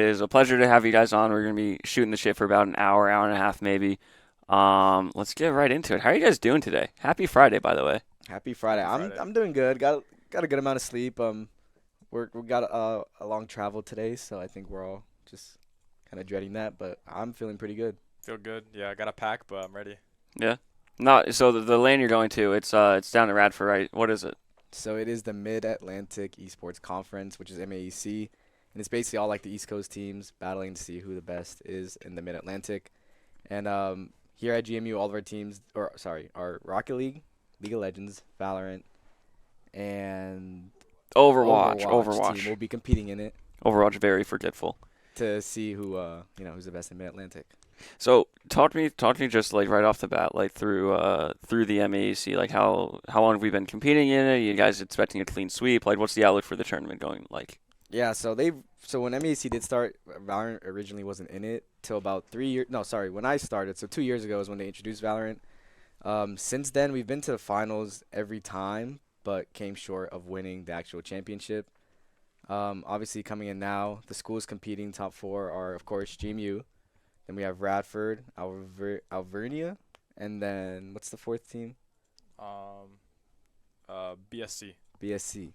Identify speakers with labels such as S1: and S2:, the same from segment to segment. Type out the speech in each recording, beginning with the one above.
S1: It is a pleasure to have you guys on. We're going to be shooting the shit for about an hour, hour and a half maybe. Let's get right into it. How are you guys doing today? Happy Friday, by the way.
S2: Happy Friday.
S3: Happy
S2: I'm
S3: Friday.
S2: I'm doing good. Got a good amount of sleep. We got a long travel today, so I think we're all just kind of dreading that. But I'm feeling pretty good.
S3: Feel good. Yeah, I got a pack, but I'm ready.
S1: Yeah. Not so the lane you're going to, it's down in Radford, right? What is it?
S2: So it is the Mid Atlantic Esports Conference, which is MAEC, and it's basically all like the East Coast teams battling to see who the best is in the Mid Atlantic. And here at GMU, all of our teams, or sorry, our Rocket League, League of Legends, Valorant, and
S1: Overwatch.
S2: team
S1: Overwatch.
S2: will be competing in it
S1: Overwatch very forgetful.
S2: to see who's the best in Mid Atlantic.
S1: So talk to me just like right off the bat, like through the MEAC, like how long have we been competing in it? You guys expecting a clean sweep? Like what's the outlook for the tournament going like?
S2: Yeah, so when MEAC did start, Valorant originally wasn't in it till about 3 years. No, sorry, when I started, so 2 years ago is when they introduced Valorant. Since then, we've been to the finals every time, but came short of winning the actual championship. Obviously, coming in now, the schools competing top four are, of course, GMU. Then we have Radford, Alvernia, and then what's the fourth team?
S3: Um, BSC.
S2: BSC,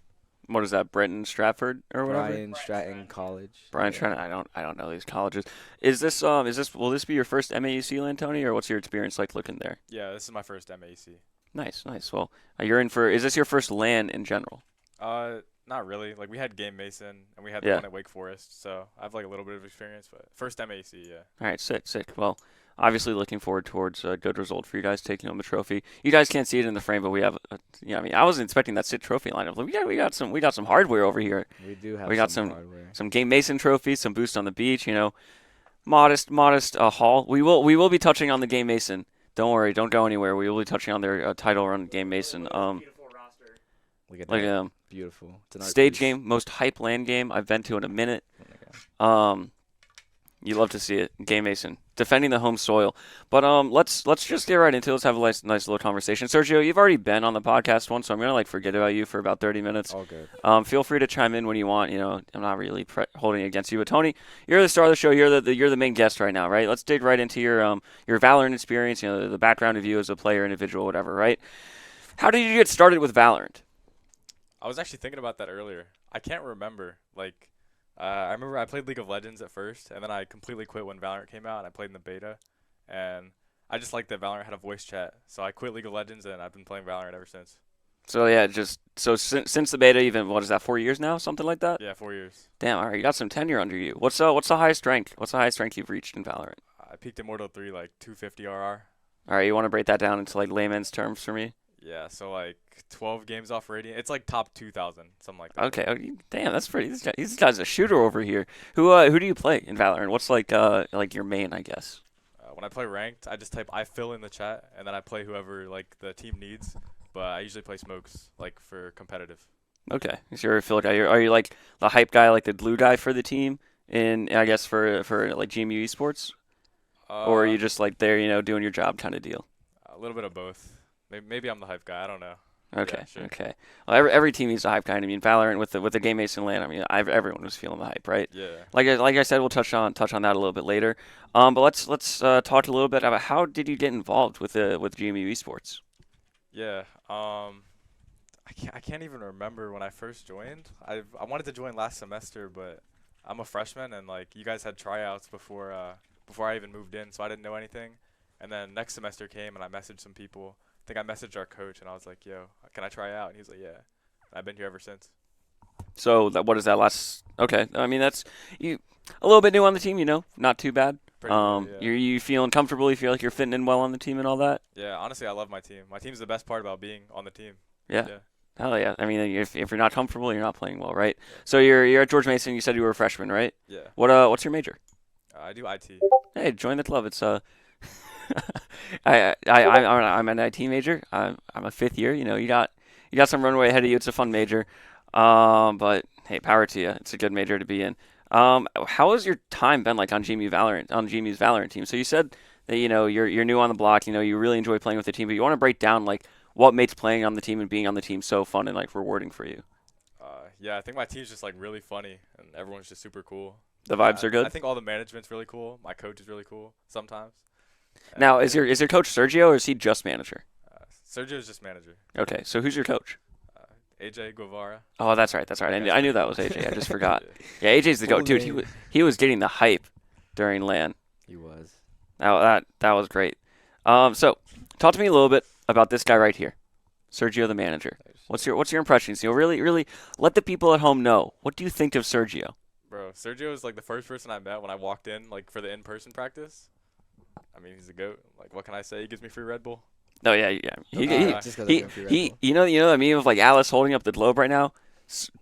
S1: What is that? Brenton Stratford or whatever?
S2: Bryan Stratton College.
S1: Brian
S2: Yeah.
S1: Trent, I don't know these colleges. Will this be your first MAUC land, Tony, or what's your experience like looking there?
S3: Yeah, this is my first MAC.
S1: Nice, nice. Well, you're in for. Is this your first land in general?
S3: Not really. Like we had Game Mason and we had the
S1: Yeah.
S3: one at Wake Forest, so I have like a little bit of experience, but first MAC, yeah.
S1: All right, sick, sick. Well, obviously looking forward towards a good result for you guys taking home the trophy. You guys can't see it in the frame, but we have. I mean, I wasn't expecting that sit trophy lineup. We got some hardware over here.
S2: We do have
S1: We got
S2: some
S1: some
S2: hardware.
S1: some Game Mason trophies, some boost on the beach. Modest haul. We will be touching on the Game Mason. Don't worry, don't go anywhere. We will be touching on their title run Game Mason.
S2: Look at
S1: Like
S2: that. Beautiful. It's an art
S1: stage
S2: piece.
S1: game, most hype land game I've been to in a minute.
S2: Oh my God.
S1: You love to see it, Game Mason defending the home soil. But let's just get right into it. Let's have a nice little conversation. Sergio, you've already been on the podcast once, so I'm gonna forget about you for about 30 minutes.
S2: All good.
S1: Feel free to chime in when you want. I'm not really holding it against you. But Tony, you're the star of the show. You're the main guest right now, right? Let's dig right into your Valorant experience. The background of you as a player, individual, whatever, right? How did you get started with Valorant?
S3: I was actually thinking about that earlier. I can't remember. I remember I played League of Legends at first, and then I completely quit when Valorant came out, and I played in the beta, and I just liked that Valorant had a voice chat, so I quit League of Legends, and I've been playing Valorant ever since.
S1: So yeah, since the beta, even what is that? 4 years now, something like that.
S3: Yeah, 4 years.
S1: Damn, all right, you got some tenure under you. What's the highest rank? What's the highest rank you've reached in Valorant?
S3: I peaked Immortal 3 like 250 RR.
S1: All right, you want to break that down into like layman's terms for me?
S3: Yeah, so like 12 games off Radiant. It's like top 2,000, something like that.
S1: Okay, damn, that's pretty. This guy's a shooter over here. Who do you play in Valorant? What's like your main, I guess?
S3: When I play ranked, I just type I fill in the chat, and then I play whoever like the team needs. But I usually play smokes like for competitive.
S1: Okay, so you're a fill guy. Are you like the hype guy, like the glue guy for the team? In I guess for like GMU Esports, or are
S3: Uh,
S1: you just like there, doing your job kind of deal?
S3: a little bit of both. Maybe I'm the hype guy. I don't know.
S1: Okay,
S3: Yeah, sure.
S1: okay. Well, every team needs a hype guy. I mean, Valorant with the Game Mason land. I mean, everyone was feeling the hype, right?
S3: Yeah.
S1: Like I said, we'll touch on that a little bit later. But let's talk a little bit about how did you get involved with GMU Esports?
S3: Yeah. I can't even remember when I first joined. I wanted to join last semester, but I'm a freshman, and like you guys had tryouts before I even moved in, so I didn't know anything. And then next semester came, and I messaged some people. I think I messaged our coach, and I was like, "Yo, can I try out?" And he was like, "Yeah." I've been here ever since.
S1: So what is that last? Okay, I mean that's you a little bit new on the team, not too bad.
S3: Pretty new, yeah.
S1: You feeling comfortable? You feel like you're fitting in well on the team and all that?
S3: Yeah, honestly, I love my team. My team's the best part about being on the team.
S1: Yeah.
S3: Yeah.
S1: Hell yeah. I mean, if you're not comfortable, you're not playing well, right? So you're at George Mason. You said you were a freshman, right?
S3: Yeah.
S1: What's your major?
S3: I do IT.
S1: Hey, join the club. It's I'm an IT major. I'm a fifth year. You got some runway ahead of you. It's a fun major. But hey, power to you. It's a good major to be in. How has your time been like on GMU's Valorant team? So you said that you're new on the block. You really enjoy playing with the team, but you want to break down like what makes playing on the team and being on the team so fun and like rewarding for you.
S3: Yeah, I think my team's just like really funny, and everyone's just super cool.
S1: The
S3: Yeah,
S1: vibes are
S3: I
S1: good.
S3: think all the management's really cool. My coach is really cool sometimes.
S1: Now,
S3: And yeah,
S1: is your coach Sergio or is he just manager?
S3: Sergio's just manager.
S1: Okay, so who's your coach?
S3: AJ Guevara.
S1: Oh, that's right. That's right.
S3: That guy's
S1: I knew
S3: pretty
S1: that
S3: cool.
S1: was AJ. I just forgot.
S3: Yeah.
S1: Yeah, AJ's the
S2: Full
S1: goat, dude.
S2: name.
S1: He was getting the hype during LAN.
S2: He was.
S1: That was great. So talk to me a little bit about this guy right here, Sergio, the manager. What's your impressions? Really let the people at home know. What do you think of Sergio?
S3: Bro, Sergio is like the first person I met when I walked in, like for the in-person practice. I mean, he's a goat. Like, what can I say? He gives me free Red Bull.
S1: No, yeah.
S2: Don't
S3: He-
S2: cry
S3: he-
S2: just 'cause I
S1: He
S2: got free Red
S1: he.
S2: Bull.
S1: You know that meme of like Alice holding up the globe right now.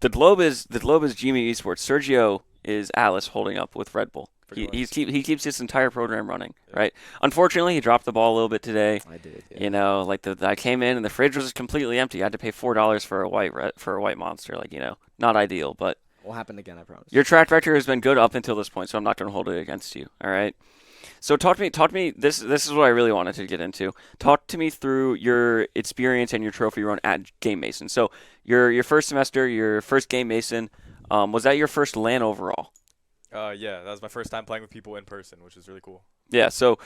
S1: The globe is GMU Esports. Sergio is Alice holding up with Red Bull.
S3: Pretty much.
S1: He keeps this entire program running,
S3: Yeah.
S1: right? Unfortunately, he dropped the ball a little bit today.
S2: I did. Yeah.
S1: You know, like I came in and the fridge was completely empty. I had to pay $4 for a white monster. Like, not ideal, but
S2: Won't happen again. I promise.
S1: your track record has been good up until this point, so I'm not going to hold it against you. All right. So talk to me. This is what I really wanted to get into. Talk to me through your experience and your trophy run at Game Mason. So your first semester, your first Game Mason, was that your first LAN overall?
S3: Yeah, that was my first time playing with people in person, which was really cool.
S1: Yeah. So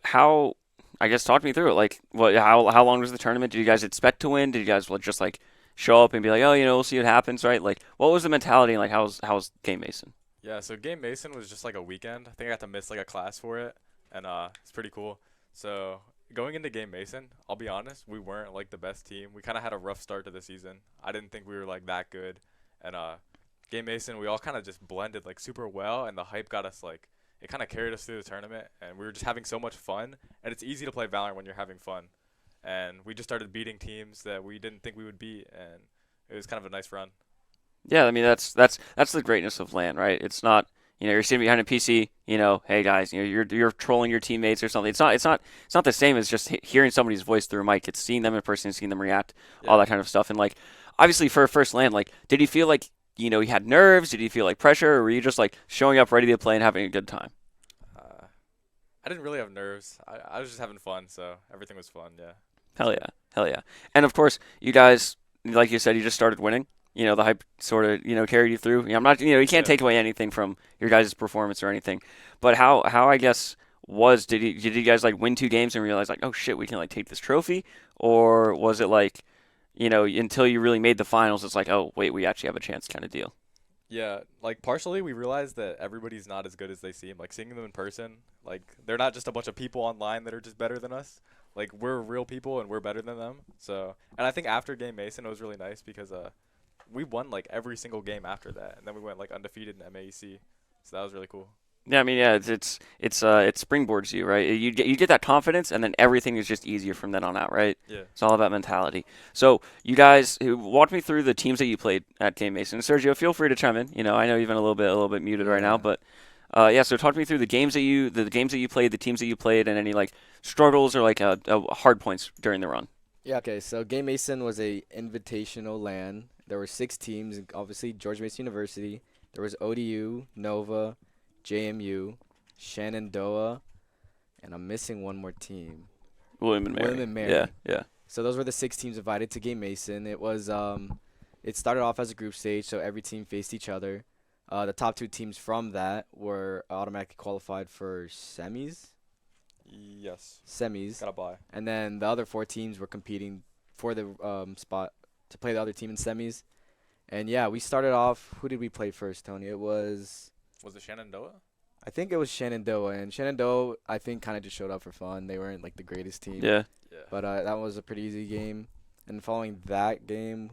S1: how? I guess talk me through it. Like, what? How long was the tournament? Did you guys expect to win? Did you guys just like show up and be like, oh, we'll see what happens, right? Like, what was the mentality and like how's Game Mason?
S3: Yeah, so Game Mason was just like a weekend. I think I got to miss like a class for it, and it's pretty cool. So going into Game Mason, I'll be honest, we weren't like the best team. We kind of had a rough start to the season. I didn't think we were like that good, and Game Mason, we all kind of just blended like super well, and the hype got us like it kind of carried us through the tournament, and we were just having so much fun. And it's easy to play Valorant when you're having fun, and we just started beating teams that we didn't think we would beat, and it was kind of a nice run.
S1: Yeah, I mean that's the greatness of LAN, right? It's not you're sitting behind a PC, hey guys, you're trolling your teammates or something. It's not the same as just hearing somebody's voice through a mic. It's seeing them in person, seeing them react, all
S3: Yeah.
S1: that kind of stuff. And like obviously for a first LAN, like did you feel like you had nerves? Did you feel like pressure, or were you just like showing up ready to play and having a good time?
S3: Uh, I didn't really have nerves. I was just having fun, so everything was fun. Yeah.
S1: Hell yeah. And of course, you guys, like you said, you just started winning. The hype sort of, carried you through. I'm not, you can't
S3: Yeah.
S1: take away anything from your guys' performance or anything. But how I guess did you guys like win 2 games and realize like, oh shit, we can like take this trophy, or was it like, until you really made the finals, it's like, oh wait, we actually have a chance kind of deal.
S3: Yeah, like partially we realized that everybody's not as good as they seem. Like seeing them in person, like they're not just a bunch of people online that are just better than us. Like we're real people and we're better than them. So, and I think after Game Mason it was really nice because we won like every single game after that, and then we went like undefeated in MAEC. So that was really cool.
S1: Yeah, I mean, yeah, it springboards you, right? You get that confidence, and then everything is just easier from then on out, right?
S3: Yeah.
S1: It's all about mentality. So you guys, walk me through the teams that you played at Game Mason. Sergio, feel free to chime in. I know you've been a little bit muted right now,
S2: Yeah.
S1: but yeah. So talk me through the games that you played, the teams that you played, and any like struggles or like hard points during the run.
S2: Yeah. Okay. So Game Mason was a invitational LAN. There were 6 teams. Obviously, George Mason University. There was ODU, Nova, JMU, Shenandoah, and I'm missing one more team.
S1: William and Mary.
S2: William and Mary.
S1: Yeah.
S2: So those were the 6 teams invited to Game Mason. It started off as a group stage, so every team faced each other. The top 2 teams from that were automatically qualified for semis,
S3: Yes.
S2: semis,
S3: Gotta buy.
S2: and then the other 4 teams were competing for the spot to play the other team in semis. And yeah, we started off. Who did we play first, Tony?
S3: Was it Shenandoah?
S2: I think it was Shenandoah, and Shenandoah I think kind of just showed up for fun. They weren't like the greatest team.
S1: Yeah.
S3: Yeah.
S2: But that was a pretty easy game. And following that game,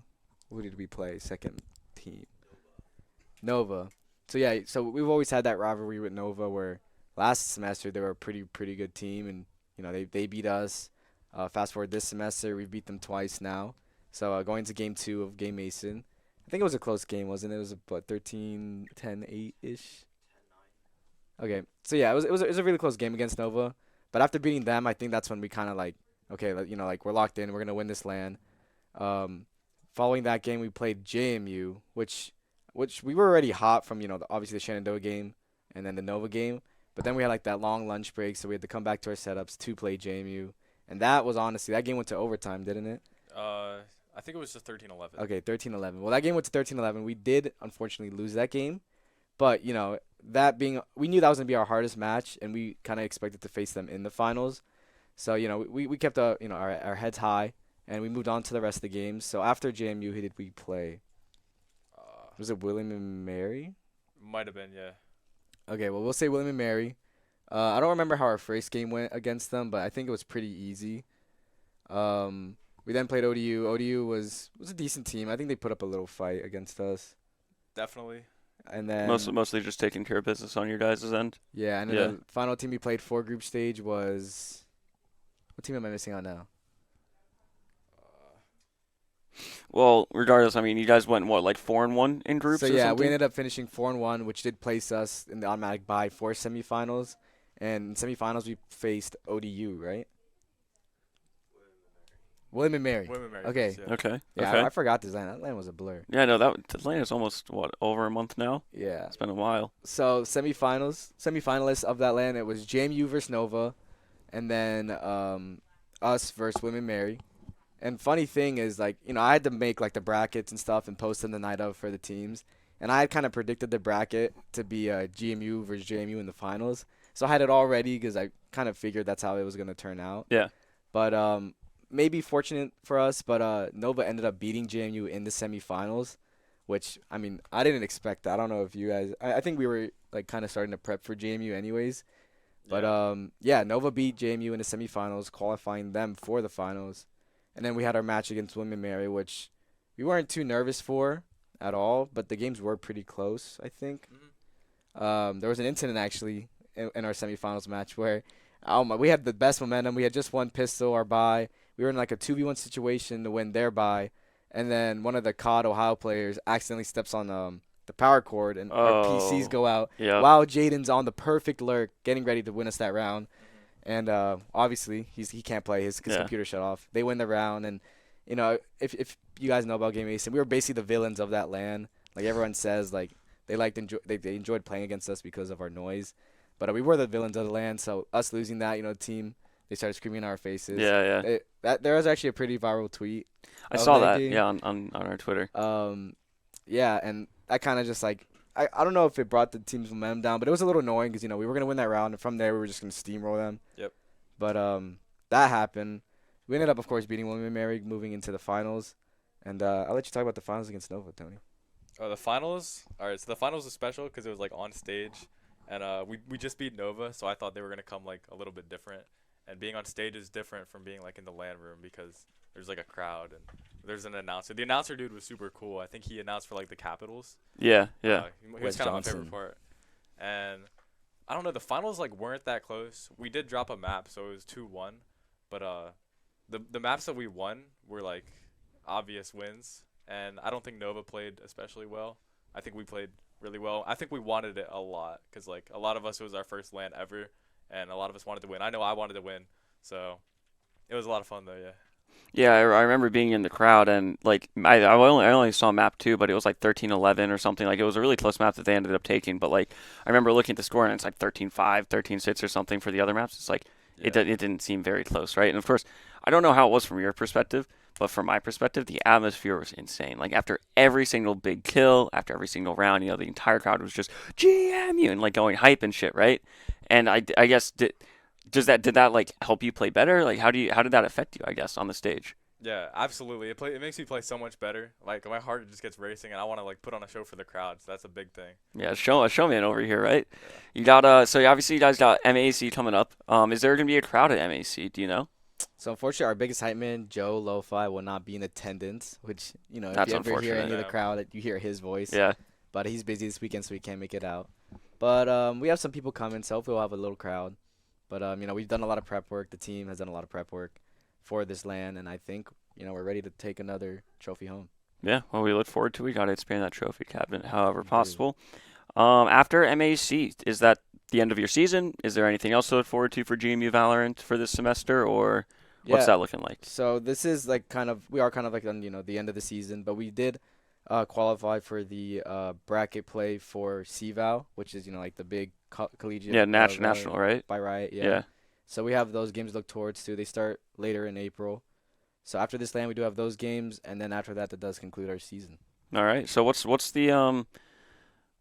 S2: who did we play? Second team. Nova. So yeah, so we've always had that rivalry with Nova where last semester they were a pretty good team, and they beat us. Fast forward this semester, we've beat them twice now. So going to game 2 of Game Mason, I think it was a close game, wasn't it? It was what 13, 10, 8-ish. Okay, so yeah, it was a really close game against Nova. But after beating them, I think that's when we kind of like, okay, like we're locked in. We're gonna win this LAN. Following that game, we played JMU, which we were already hot from obviously the Shenandoah game and then the Nova game. But then we had like that long lunch break, so we had to come back to our setups to play JMU. And that was honestly that game went to overtime, didn't it?
S3: I think it was just 13-11.
S2: Okay, 13-11. Well, that game went to 13-11. We did unfortunately lose that game. But that being, we knew that was gonna be our hardest match, and we kind of expected to face them in the finals. So we kept our heads high, and we moved on to the rest of the games. So after JMU, who did we play? Was it William and Mary?
S3: Might have been, yeah.
S2: Okay, well we'll say William and Mary. I don't remember how our first game went against them, but I think it was pretty easy. We then played ODU. ODU was a decent team. I think they put up a little fight against us.
S3: Definitely.
S2: And then
S1: Mostly just taking care of business on your guys' end.
S2: yeah, and then
S1: Yeah.
S2: the final team we played for group stage was, what team am I missing on now?
S1: Well, regardless, I mean, you guys went what, like 4-1 in groups
S2: So
S1: or
S2: yeah,
S1: something?
S2: we ended up finishing 4-1, which did place us in the automatic bye for semifinals. And in semifinals we faced ODU, right? William and Mary.
S3: Women married.
S2: Okay.
S3: Yeah.
S1: Okay.
S2: Yeah,
S1: Okay.
S2: I forgot this line. That line was a blur.
S1: Yeah, no, that lane is almost what, over a month now.
S2: Yeah.
S1: It's been a while.
S2: So semifinalists of that land, it was JMU versus Nova, and then us versus Women Mary. And funny thing is, like, I had to make like the brackets and stuff and post them the night of for the teams. And I had kind of predicted the bracket to be GMU versus JMU in the finals. So I had it all ready because I kind of figured that's how it was going to turn out.
S1: Yeah.
S2: But maybe fortunate for us, but Nova ended up beating JMU in the semifinals, which, I mean, I didn't expect that. I don't know if you guys – I think we were, like, kind of starting to prep for JMU anyways. But, yeah, Nova beat JMU in the semifinals, qualifying them for the finals. And then we had our match against Women Mary, which we weren't too nervous for at all, but the games were pretty close, I think. There was an incident, actually, in our semifinals match where we had the best momentum. We had just one pistol, our bye. We were in like a 2v1 situation to win their bye. And then one of the COD Ohio players accidentally steps on the power cord, and our PCs go out
S1: Yeah.
S2: while Jaden's on the perfect lurk, getting ready to win us that round. And obviously, he can't play. His
S1: Yeah.
S2: computer shut off. They win the round. And, if you guys know about Game Mason, we were basically the villains of that LAN. Like everyone says, like they enjoyed playing against us because of our noise. But we were the villains of the LAN. So us losing that, team, they started screaming in our faces.
S1: Yeah.
S2: There was actually a pretty viral tweet.
S1: I
S2: of
S1: saw
S2: that
S1: that.
S2: game.
S1: Yeah, on our Twitter.
S2: Yeah, and I kind of just like I don't know if it brought the team's momentum down, but it was a little annoying because we were gonna win that round, and from there we were just gonna steamroll them.
S3: Yep.
S2: But that happened. We ended up, of course, beating William and Mary, moving into the finals. And I'll let you talk about the finals against Nova, Tony.
S3: Oh, the finals? All right, so the finals was special because it was, like, on stage. And we just beat Nova, so I thought they were going to come, like, a little bit different. And being on stage is different from being, like, in the LAN room because there's, like, a crowd and there's an announcer. The announcer dude was super cool. I think he announced for, like, the Capitals.
S1: Yeah.
S3: He was
S2: Wes
S3: kind of my
S2: Johnson.
S3: favorite part. And I don't know, the finals, like, weren't that close. We did drop a map, so it was 2-1. But the maps that we won were, like, obvious wins. And I don't think Nova played especially well. I think we played really well. I think we wanted it a lot because, like, a lot of us, it was our first LAN ever, and a lot of us wanted to win. I know I wanted to win, so it was a lot of fun, though, yeah.
S1: Yeah, I remember being in the crowd and like I only saw map 2, but it was like 13-11 or something. Like it was a really close map that they ended up taking. But like I remember looking at the score and it's like 13-5, 13-6 or something for the other maps. It's like it didn't seem very close, right? And of course, I don't know how it was from your perspective, but from my perspective, the atmosphere was insane. Like after every single big kill, after every single round, the entire crowd was just GMU and like going hype and shit, right? And I guess did that like help you play better? Like how did that affect you, I guess, on the stage?
S3: Yeah, absolutely. It makes me play so much better. Like my heart just gets racing, and I want to like put on a show for the crowd. So that's a big thing.
S1: Yeah, showman over here, right? You got so obviously you guys got MAC coming up. Is there gonna be a crowd at MAC? Do you know?
S2: So unfortunately, our biggest hype man, Joe Lo-Fi, will not be in attendance. Which if
S1: That's
S2: you ever hear
S1: unfortunate.
S2: any of the
S3: Yeah.
S2: crowd, you hear his voice.
S1: Yeah.
S2: But he's busy this weekend, so he can't make it out. But we have some people coming, so hopefully we'll have a little crowd. But we've done a lot of prep work. The team has done a lot of prep work for this LAN, and I think we're ready to take another trophy home.
S1: Yeah. Well, we look forward to. We got to expand that trophy cabinet, however
S2: We do.
S1: possible. After MAC, is that the end of your season? Is there anything else to look forward to for GMU Valorant for this semester, or what's that looking like?
S2: So this is like we are kind of like on the end of the season, but we did qualify for the bracket play for CVAL, which is like the big collegiate.
S1: Yeah,
S2: Valorant
S1: national, right?
S2: by Riot. Yeah.
S1: Yeah.
S2: So we have those games to look towards to. They start later in April. So after this LAN, we do have those games, and then after that, that does conclude our season.
S1: All right. So what's the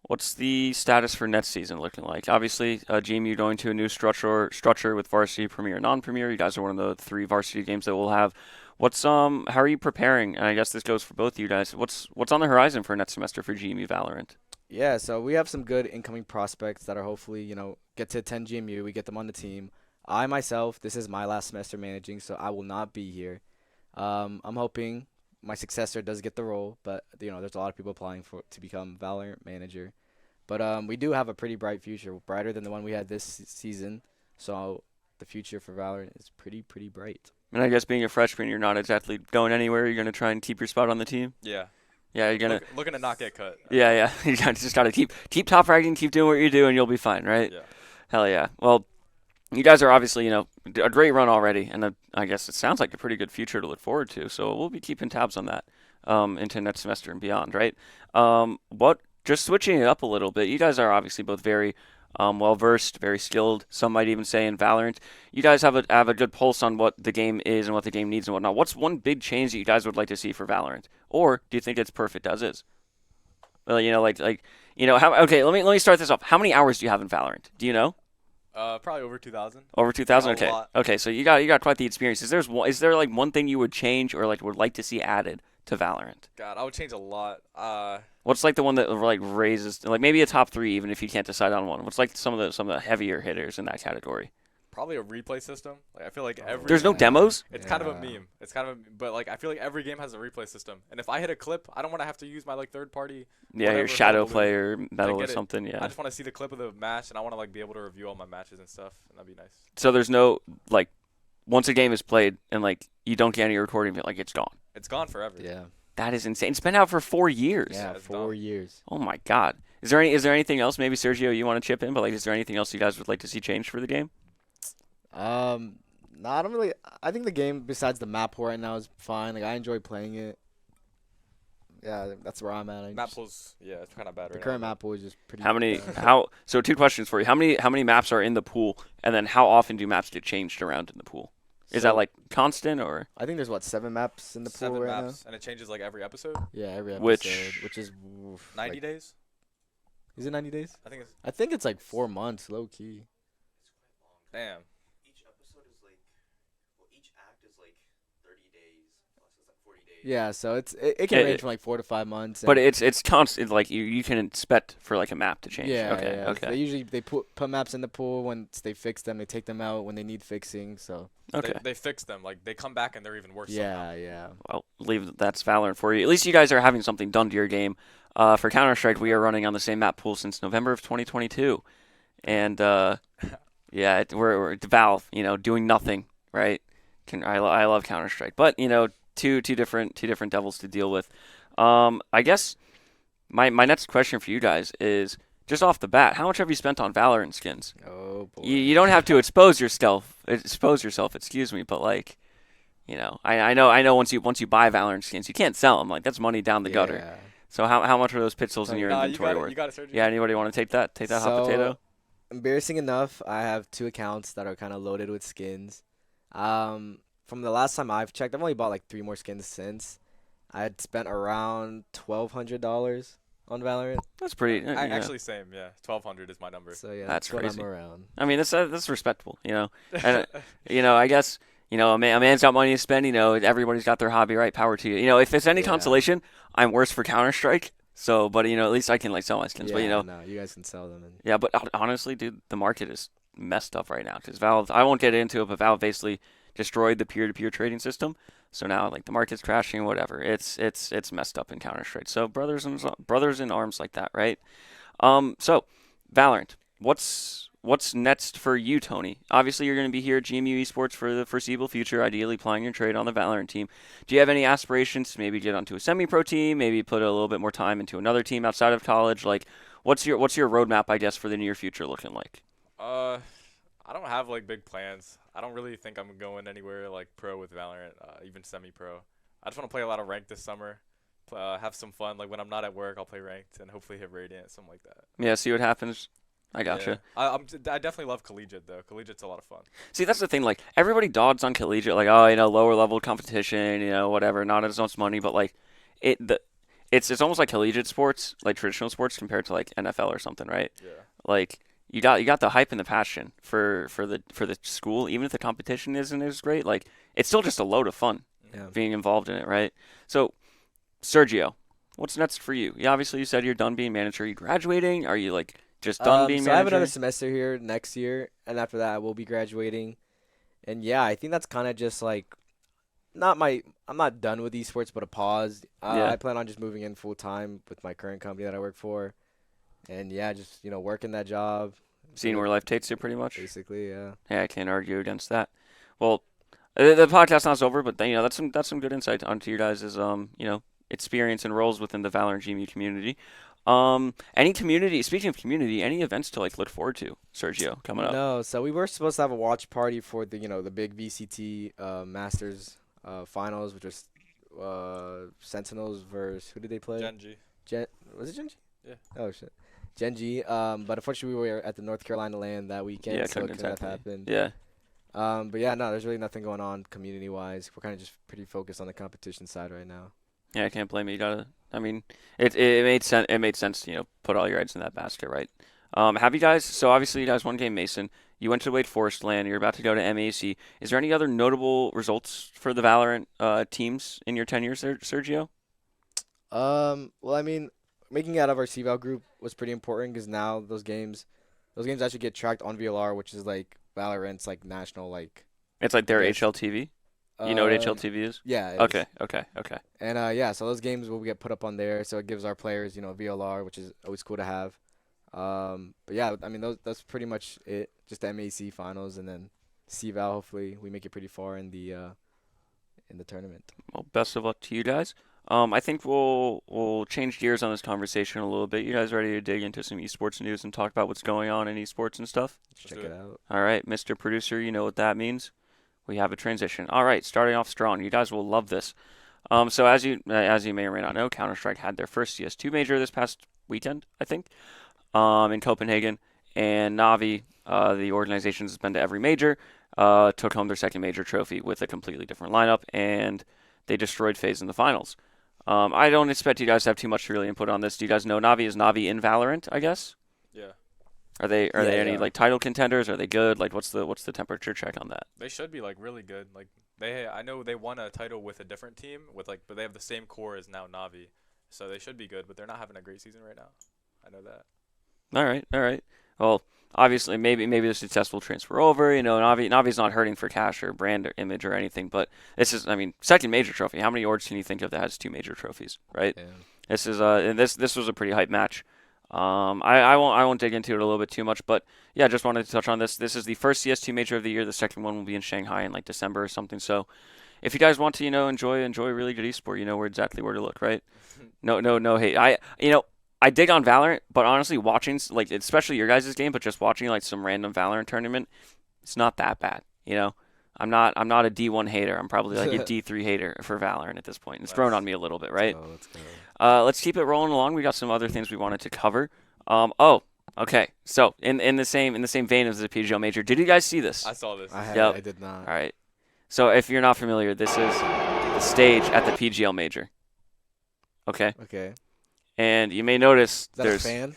S1: What's the status for next season looking like? Obviously, GMU going to a new structure with varsity, premier, non-premier. You guys are one of the three varsity games that we'll have. How are you preparing? And I guess this goes for both of you guys. What's on the horizon for next semester for GMU Valorant?
S2: Yeah, so we have some good incoming prospects that are hopefully, get to attend GMU. We get them on the team. I myself, this is my last semester managing, so I will not be here. I'm hoping my successor does get the role, but there's a lot of people applying for to become Valorant manager. But we do have a pretty bright future, brighter than the one we had this season. So the future for Valorant is pretty bright.
S1: And I guess being a freshman, you're not exactly going anywhere. You're gonna try and keep your spot on the team.
S3: Yeah.
S1: Yeah, you're gonna.
S3: Looking to not get cut.
S1: Yeah. Just gotta keep top ranking, keep doing what you do, and you'll be fine, right?
S3: Yeah.
S1: Hell yeah. Well, you guys are obviously, a great run already, and I guess it sounds like a pretty good future to look forward to. So we'll be keeping tabs on that into next semester and beyond, right? Just switching it up a little bit, you guys are obviously both very well versed, very skilled. Some might even say in Valorant. You guys have a good pulse on what the game is and what the game needs and whatnot. What's one big change that you guys would like to see for Valorant, or do you think it's perfect as is? Well, how? Okay, let me start this off. How many hours do you have in Valorant? Do you know?
S3: Probably over 2,000.
S1: Over 2,000.
S3: A
S1: Okay.
S3: lot.
S1: Okay. So you got quite the experience. Is there like one thing you would change or like would like to see added to Valorant?
S3: God, I would change a lot.
S1: What's like the one that like raises like maybe a top three even if you can't decide on one? What's like some of the heavier hitters in that category?
S3: Probably a replay system. Like I feel like every
S1: There's no demos.
S3: It's kind of a meme. But like I feel like every game has a replay system. And if I hit a clip, I don't want to have to use my like third party.
S1: Yeah, your
S3: whatever
S1: shadow
S3: Hulu.
S1: player medal or
S3: get it.
S1: something.
S3: I
S1: Yeah.
S3: just want to see the clip of the match, and I want to like be able to review all my matches and stuff, and that'd be nice.
S1: So there's no like once a game is played and like you don't get any recording of it, like it's gone.
S3: It's gone forever.
S2: Yeah.
S1: That is insane. It's been out for 4 years.
S2: Yeah,
S3: it's
S2: 4 years.
S1: Oh my God. Is there anything else? Maybe Sergio, you want to chip in, but like, is there anything else you guys would like to see changed for the game?
S2: No, I don't really. I think the game, besides the map pool right now, is fine. Like I enjoy playing it. Yeah, that's where I'm at.
S3: Map pools, yeah, it's kind of bad
S2: The
S3: right
S2: current
S3: now.
S2: map pool is just pretty.
S1: How many?
S2: bad.
S1: So two questions for you. How many maps are in the pool, and then how often do maps get changed around in the pool? Is that
S2: So,
S1: like constant or
S2: I think there's 7 maps in the pool
S3: 7
S2: right
S3: maps, and it changes like every episode.
S2: now. Yeah, every episode,
S1: Which-
S2: which is
S3: 90
S2: like,
S3: days.
S2: Is it 90 days?
S3: I think it's
S2: I think it's like 4 months, low key.
S3: damn.
S4: Each episode is like, well, each act is like 30 days plus it's like 40 days.
S2: Yeah, so it can
S1: It-
S2: range from like 4 to 5 months.
S1: but
S2: and-
S1: it's constant. Like you can expect for like a map to change.
S2: yeah,
S1: Okay.
S2: yeah.
S1: Okay.
S2: They usually put maps in the pool once they fix them. They take them out when they need fixing. So
S1: Okay.
S3: They fix them. Like they come back and they're even worse.
S2: yeah, yeah.
S1: Well, leave that's Valorant for you. At least you guys are having something done to your game. For Counter-Strike, we are running on the same map pool since November of 2022, and yeah, we're Valve, doing nothing, right? I love Counter-Strike, but two different devils to deal with. I guess my next question for you guys is just off the bat, how much have you spent on Valorant skins?
S2: Oh boy.
S1: You don't have to expose yourself, excuse me, but like. I know once you buy Valorant skins, you can't sell them. Like that's money down the gutter.
S2: Yeah.
S1: So how much are those pixels in your
S3: You
S1: inventory
S3: got it.
S1: worth?
S3: You got it, Sergio.
S1: Yeah, anybody want to take that? Take that hot
S2: So,
S1: potato?
S2: Embarrassing enough, I have 2 accounts that are kind of loaded with skins. From the last time I've checked, I've only bought like 3 more skins since. I had spent around $1,200 on Valorant.
S1: That's pretty.
S3: I
S1: yeah.
S3: actually same. Yeah, 1,200 is my number.
S2: So yeah,
S1: That's
S2: that's what
S1: crazy.
S2: I'm around.
S1: I mean, that's respectable. And I guess a man's got money to spend. Everybody's got their hobby, right? Power to you. If it's any
S2: Yeah.
S1: consolation, I'm worse for Counter Strike. So, but at least I can like sell my skins.
S2: Yeah,
S1: But
S2: no, you guys can sell them. And
S1: yeah. But honestly, dude, the market is messed up right now because Valve. I won't get into it, but Valve basically destroyed the peer-to-peer trading system. So now like the market's crashing, whatever. It's messed up in Counter Strike. So brothers in arms like that, right? So Valorant. What's next for you, Tony? Obviously, you're going to be here at GMU Esports for the foreseeable future, ideally plying your trade on the Valorant team. Do you have any aspirations to maybe get onto a semi-pro team, maybe put a little bit more time into another team outside of college? Like, what's your roadmap, I guess, for the near future looking like?
S3: I don't have like big plans. I don't really think I'm going anywhere like pro with Valorant, even semi-pro. I just want to play a lot of ranked this summer. Have some fun. Like when I'm not at work, I'll play ranked and hopefully hit Radiant, something like that.
S1: Yeah, see what happens. I gotcha.
S3: Yeah. I definitely love collegiate though. Collegiate's a lot of fun.
S1: See, that's the thing. Like, everybody dogs on collegiate, like, lower level competition, whatever, not as much money, but like, it's almost like collegiate sports, like traditional sports compared to like NFL or something, right?
S3: Yeah.
S1: Like you got the hype and the passion for the school, even if the competition isn't as great. Like it's still just a load of fun
S2: Yeah.
S1: being involved in it, right? So Sergio, what's next for you? Yeah, obviously you said you're done being manager. Are you graduating? Are you like just done being
S2: So I have
S1: manager?
S2: another semester here next year, and after that I will be graduating. And yeah, I think that's kind of just like I'm not done with esports, but a pause.
S1: Yeah.
S2: I plan on just moving in full time with my current company that I work for, and yeah, just working that job.
S1: Seeing where life takes you, pretty much.
S2: Basically, yeah.
S1: Yeah, I can't argue against that. Well, the podcast's not over, but that's some good insight onto your guys' experience and roles within the Valorant GMU community. Any community? Speaking of community, any events to like look forward to, Sergio, coming up?
S2: No, so we were supposed to have a watch party for the big VCT Masters finals, which was Sentinels versus who did they play?
S3: Genji.
S2: Was it Genji?
S3: Yeah.
S2: Oh shit, Genji. But unfortunately we were at the North Carolina LAN that weekend,
S1: Yeah,
S2: so it
S1: couldn't
S2: couldn't have
S1: exactly.
S2: happened.
S1: Yeah.
S2: But yeah, no, there's really nothing going on community wise. We're kind of just pretty focused on the competition side right now.
S1: Yeah, I can't blame you. You gotta. I mean, it made sense. It made sense to put all your eggs in that basket, right? Have you guys? So obviously you guys won game Mason. You went to Wake Forest land. You're about to go to MAC. Is there any other notable results for the Valorant teams in your tenure, Sergio?
S2: Well, I mean, making it out of our CVAL group was pretty important because now those games actually get tracked on VLR, which is like Valorant's like national like.
S1: It's like their
S2: Yes.
S1: HLTV. You know what
S2: Uh,
S1: HLTV is?
S2: Yeah. it
S1: Okay,
S2: is.
S1: okay.
S2: And yeah, so those games will get put up on there, so it gives our players VLR, which is always cool to have. But yeah, I mean that's pretty much it. Just the MAC finals and then CVAL. Hopefully we make it pretty far in the tournament.
S1: Well, best of luck to you guys. I think we'll change gears on this conversation a little bit. You guys ready to dig into some esports news and talk about what's going on in esports and stuff?
S2: Let's
S3: Let's
S2: check
S3: do
S2: it
S3: it.
S2: out.
S1: All right, Mr. Producer, you know what that means. We have a transition. All right, starting off strong. You guys will love this. So as you may or may not know, Counter-Strike had their first CS2 Major this past weekend, I think, in Coppenhagen, and Navi, the organization has been to every major, took home their second major trophy with a completely different lineup, and they destroyed FaZe in the finals. I don't expect you guys to have too much to really input on this. Do you guys know Navi? Is Navi in Valorant, I guess?
S3: Yeah.
S1: Are they
S2: Yeah, they
S1: any
S2: are.
S1: like title contenders? Are they good? Like what's the temperature check on that?
S3: They should be like really good. Like I know they won a title with a different team but they have the same core as now Navi, so they should be good. But they're not having a great season right now. I know that.
S1: All right. Well, obviously, maybe the successful transfer over. Navi's not hurting for cash or brand or image or anything, but this is, I mean, second major trophy. How many orgs can you think of that has two major trophies, right?
S2: Yeah.
S1: This is and this was a pretty hype match. I won't dig into it a little bit too much, but yeah, just wanted to touch on this. This is the first CS2 major of the year. The second one will be in Shanghai in like December or something. So, if you guys want to, enjoy really good esport, you know where exactly where to look, right? No hate. I dig on Valorant, but honestly, watching like especially your guys' game, but just watching like some random Valorant tournament, it's not that bad. I'm not a D1 hater. I'm probably like a D3 hater for Valorant at this point. It's grown
S3: Nice.
S1: on me a little bit, right?
S2: Oh, let's go.
S1: Let's keep it rolling along. We got some other things we wanted to cover. Okay. So in the same vein as the PGL major, did you guys see this?
S3: I saw this.
S1: Yep.
S2: I did not.
S1: All right. So if you're not familiar, this is the stage at the PGL major. Okay.
S2: Okay.
S1: And you may notice
S2: Is that
S1: there's
S2: a fan?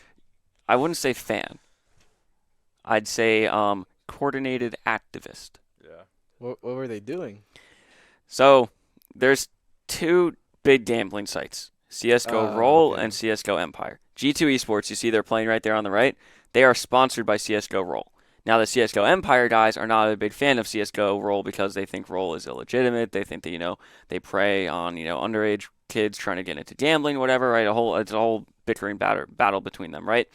S1: I wouldn't say fan. I'd say coordinated activist.
S3: Yeah.
S2: What were they doing?
S1: So there's two big gambling sites, CSGO Roll
S2: okay.
S1: and CSGO Empire. G2 Esports, you see they're playing right there on the right. They are sponsored by CSGO Roll. Now the CSGO Empire guys are not a big fan of CSGO Roll because they think Roll is illegitimate. They think that they prey on underage kids trying to get into gambling, whatever. Right? It's a whole bickering battle between them, right?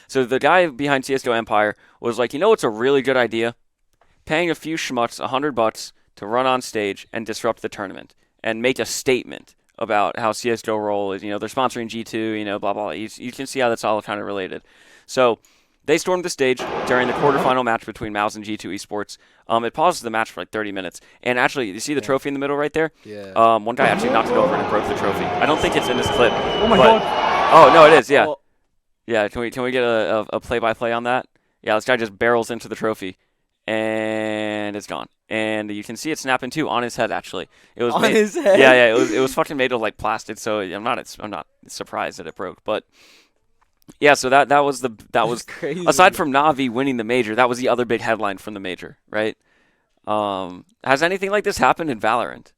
S1: So the guy behind CSGO Empire was like, it's a really good idea, paying a few schmucks $100 to run on stage and disrupt the tournament and make a statement about how CSGO Roll is, they're sponsoring G2, blah, blah, blah. You can see how that's all kind of related. So they stormed the stage during the quarterfinal match between Mouse and G2 Esports. It pauses the match for like 30 minutes. And actually, you see the trophy in the middle right there?
S2: Yeah.
S1: One guy actually knocked it over and broke the trophy. I don't think it's in this clip.
S5: Oh my
S1: but,
S5: god.
S1: Oh, no, it is, yeah.
S2: Oh,
S1: Yeah, can we get a play-by-play on that? Yeah, this guy just barrels into the trophy and it's gone. And you can see it snapping too on his head. Actually, it was
S2: On
S1: made.
S2: his head.
S1: Yeah, yeah. It was fucking made of like plastic. So I'm not surprised that it broke. But yeah, so that was
S2: That's crazy.
S1: aside from Navi winning the major, that was the other big headline from the major, right? Has anything like this happened in Valorant?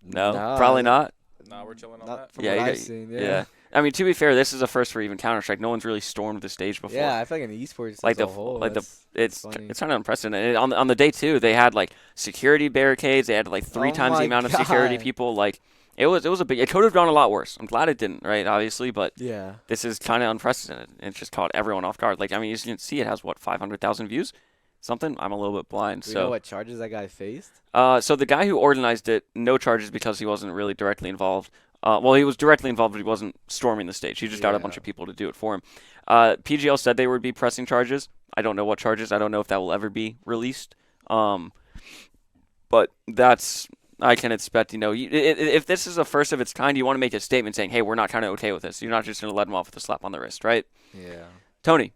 S1: No,
S2: Nah,
S1: probably not.
S3: Nah, we're chilling on
S2: Not
S3: that.
S2: from
S1: Yeah,
S2: what
S1: you
S2: I've
S1: got-
S2: seen.
S1: Yeah.
S2: Yeah.
S1: I mean, to be fair, this is a first for even Counter-Strike. No one's really stormed the stage before.
S2: Yeah, I feel like in esports
S1: Like
S2: as a whole,
S1: it's
S2: funny.
S1: it's kind of unprecedented. On the day two, they had like security barricades. They had like three
S2: Oh
S1: times the
S2: my
S1: amount of security
S2: God.
S1: people. Like it was a big. It could have gone a lot worse. I'm glad it didn't. Right, obviously, but
S2: Yeah.
S1: this is kind of unprecedented. It just caught everyone off guard. Like I mean, you can see it has what 500,000 views, something. I'm a little bit blind.
S2: Do we know
S1: So
S2: what charges that guy faced?
S1: so the guy who organized it, no charges because he wasn't really directly involved. Well, he was directly involved, but he wasn't storming the stage. He just got a bunch
S2: Yeah.
S1: of people to do it for him. PGL said they would be pressing charges. I don't know what charges. I don't know if that will ever be released. But that's I can expect. If this is the first of its kind, you want to make a statement saying, "Hey, we're not kind of okay with this." You're not just going to let them off with a slap on the wrist, right?
S2: Yeah.
S1: Tony,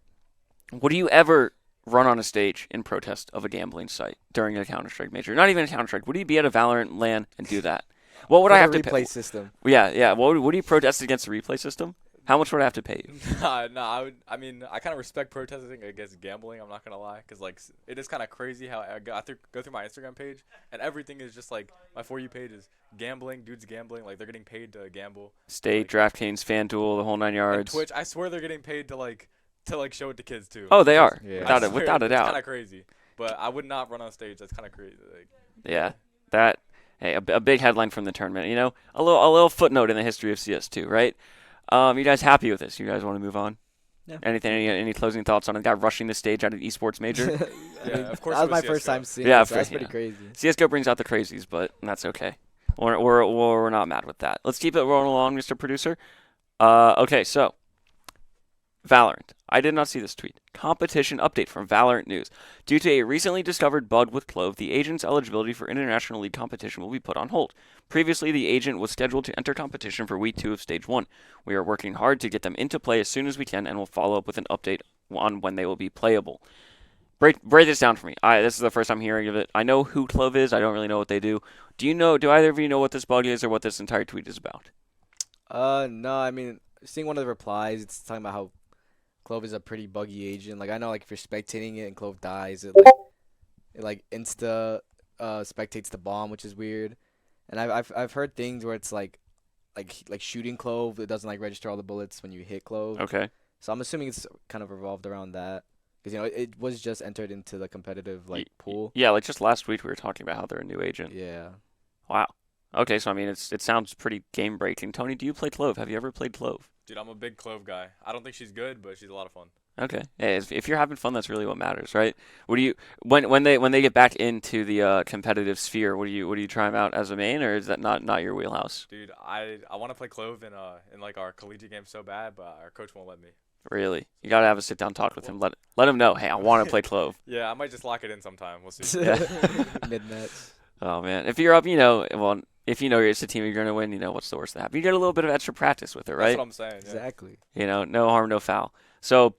S1: would you ever run on a stage in protest of a gambling site during a Counter-Strike major? Not even a Counter-Strike. Would you be at a Valorant LAN and do that? What would
S2: For
S1: I
S2: the
S1: have to
S2: replay
S1: pay?
S2: system?
S1: Yeah, yeah. Would you protest against the replay system? How much would I have to pay you?
S3: I mean, I kind of respect protesting against gambling. I'm not gonna lie, cause like it is kind of crazy how I go through my Instagram page and everything is just like my For You page is gambling, dudes gambling, like they're getting paid to gamble.
S1: State,
S3: Like,
S1: DraftKings, FanDuel, the whole nine
S3: and
S1: yards.
S3: Twitch, I swear they're getting paid to show it to kids too.
S1: Oh, they are.
S2: Yeah.
S1: Without
S3: I
S1: a
S3: swear,
S1: without a
S3: it's kind
S1: doubt.
S3: of crazy, but I would not run on stage. That's kind of crazy. Like,
S1: Yeah. That. Hey, a big headline from the tournament. A little footnote in the history of CS2, right? You guys happy with this? You guys want to move on?
S2: Yeah.
S1: Anything? Any closing thoughts on a guy rushing the stage at an esports major?
S3: Yeah, of course
S2: That
S3: it
S2: was my
S3: was
S2: first
S3: CS:GO.
S2: time seeing
S1: Yeah,
S2: it, so that's
S1: yeah.
S2: pretty crazy.
S1: CS:GO brings out the crazies, but that's okay. We're not mad with that. Let's keep it rolling along, Mr. Producer. Okay, so Valorant. I did not see this tweet. Competition update from Valorant News. Due to a recently discovered bug with Clove, the agent's eligibility for International League competition will be put on hold. Previously, the agent was scheduled to enter competition for Week 2 of Stage 1. We are working hard to get them into play as soon as we can, and will follow up with an update on when they will be playable. Break this down for me. This is the first I'm hearing of it. I know who Clove is. I don't really know what they do. Do either of you know what this bug is or what this entire tweet is about?
S2: No, I mean, seeing one of the replies, it's talking about how Clove is a pretty buggy agent. Like I know, like if you're spectating it and Clove dies, it insta spectates the bomb, which is weird. And I've heard things where it's like shooting Clove, it doesn't like register all the bullets when you hit Clove.
S1: Okay.
S2: So I'm assuming it's kind of revolved around that because it was just entered into the competitive pool.
S1: Yeah, like just last week we were talking about how they're a new agent.
S2: Yeah.
S1: Wow. Okay, so I mean it sounds pretty game breaking. Tony, do you play Clove? Have you ever played Clove?
S3: Dude, I'm a big Clove guy. I don't think she's good, but she's a lot of fun.
S1: Okay. Hey, if you're having fun, that's really what matters, right? What do you when they get back into the competitive sphere? What do you try them out as a main, or is that not your wheelhouse?
S3: Dude, I want to play Clove in like our collegiate game so bad, but our coach won't let me.
S1: Really? You gotta have a sit down talk with him. Let him know. Hey, I want to play Clove.
S3: Yeah, I might just lock it in sometime. We'll see.
S2: Mid-match.
S1: Oh man, if you're up, well, if it's a team you're gonna win, what's the worst that happens? You get a little bit of extra practice with it, right?
S3: That's what I'm saying. Yeah.
S2: Exactly.
S1: No harm, no foul. So,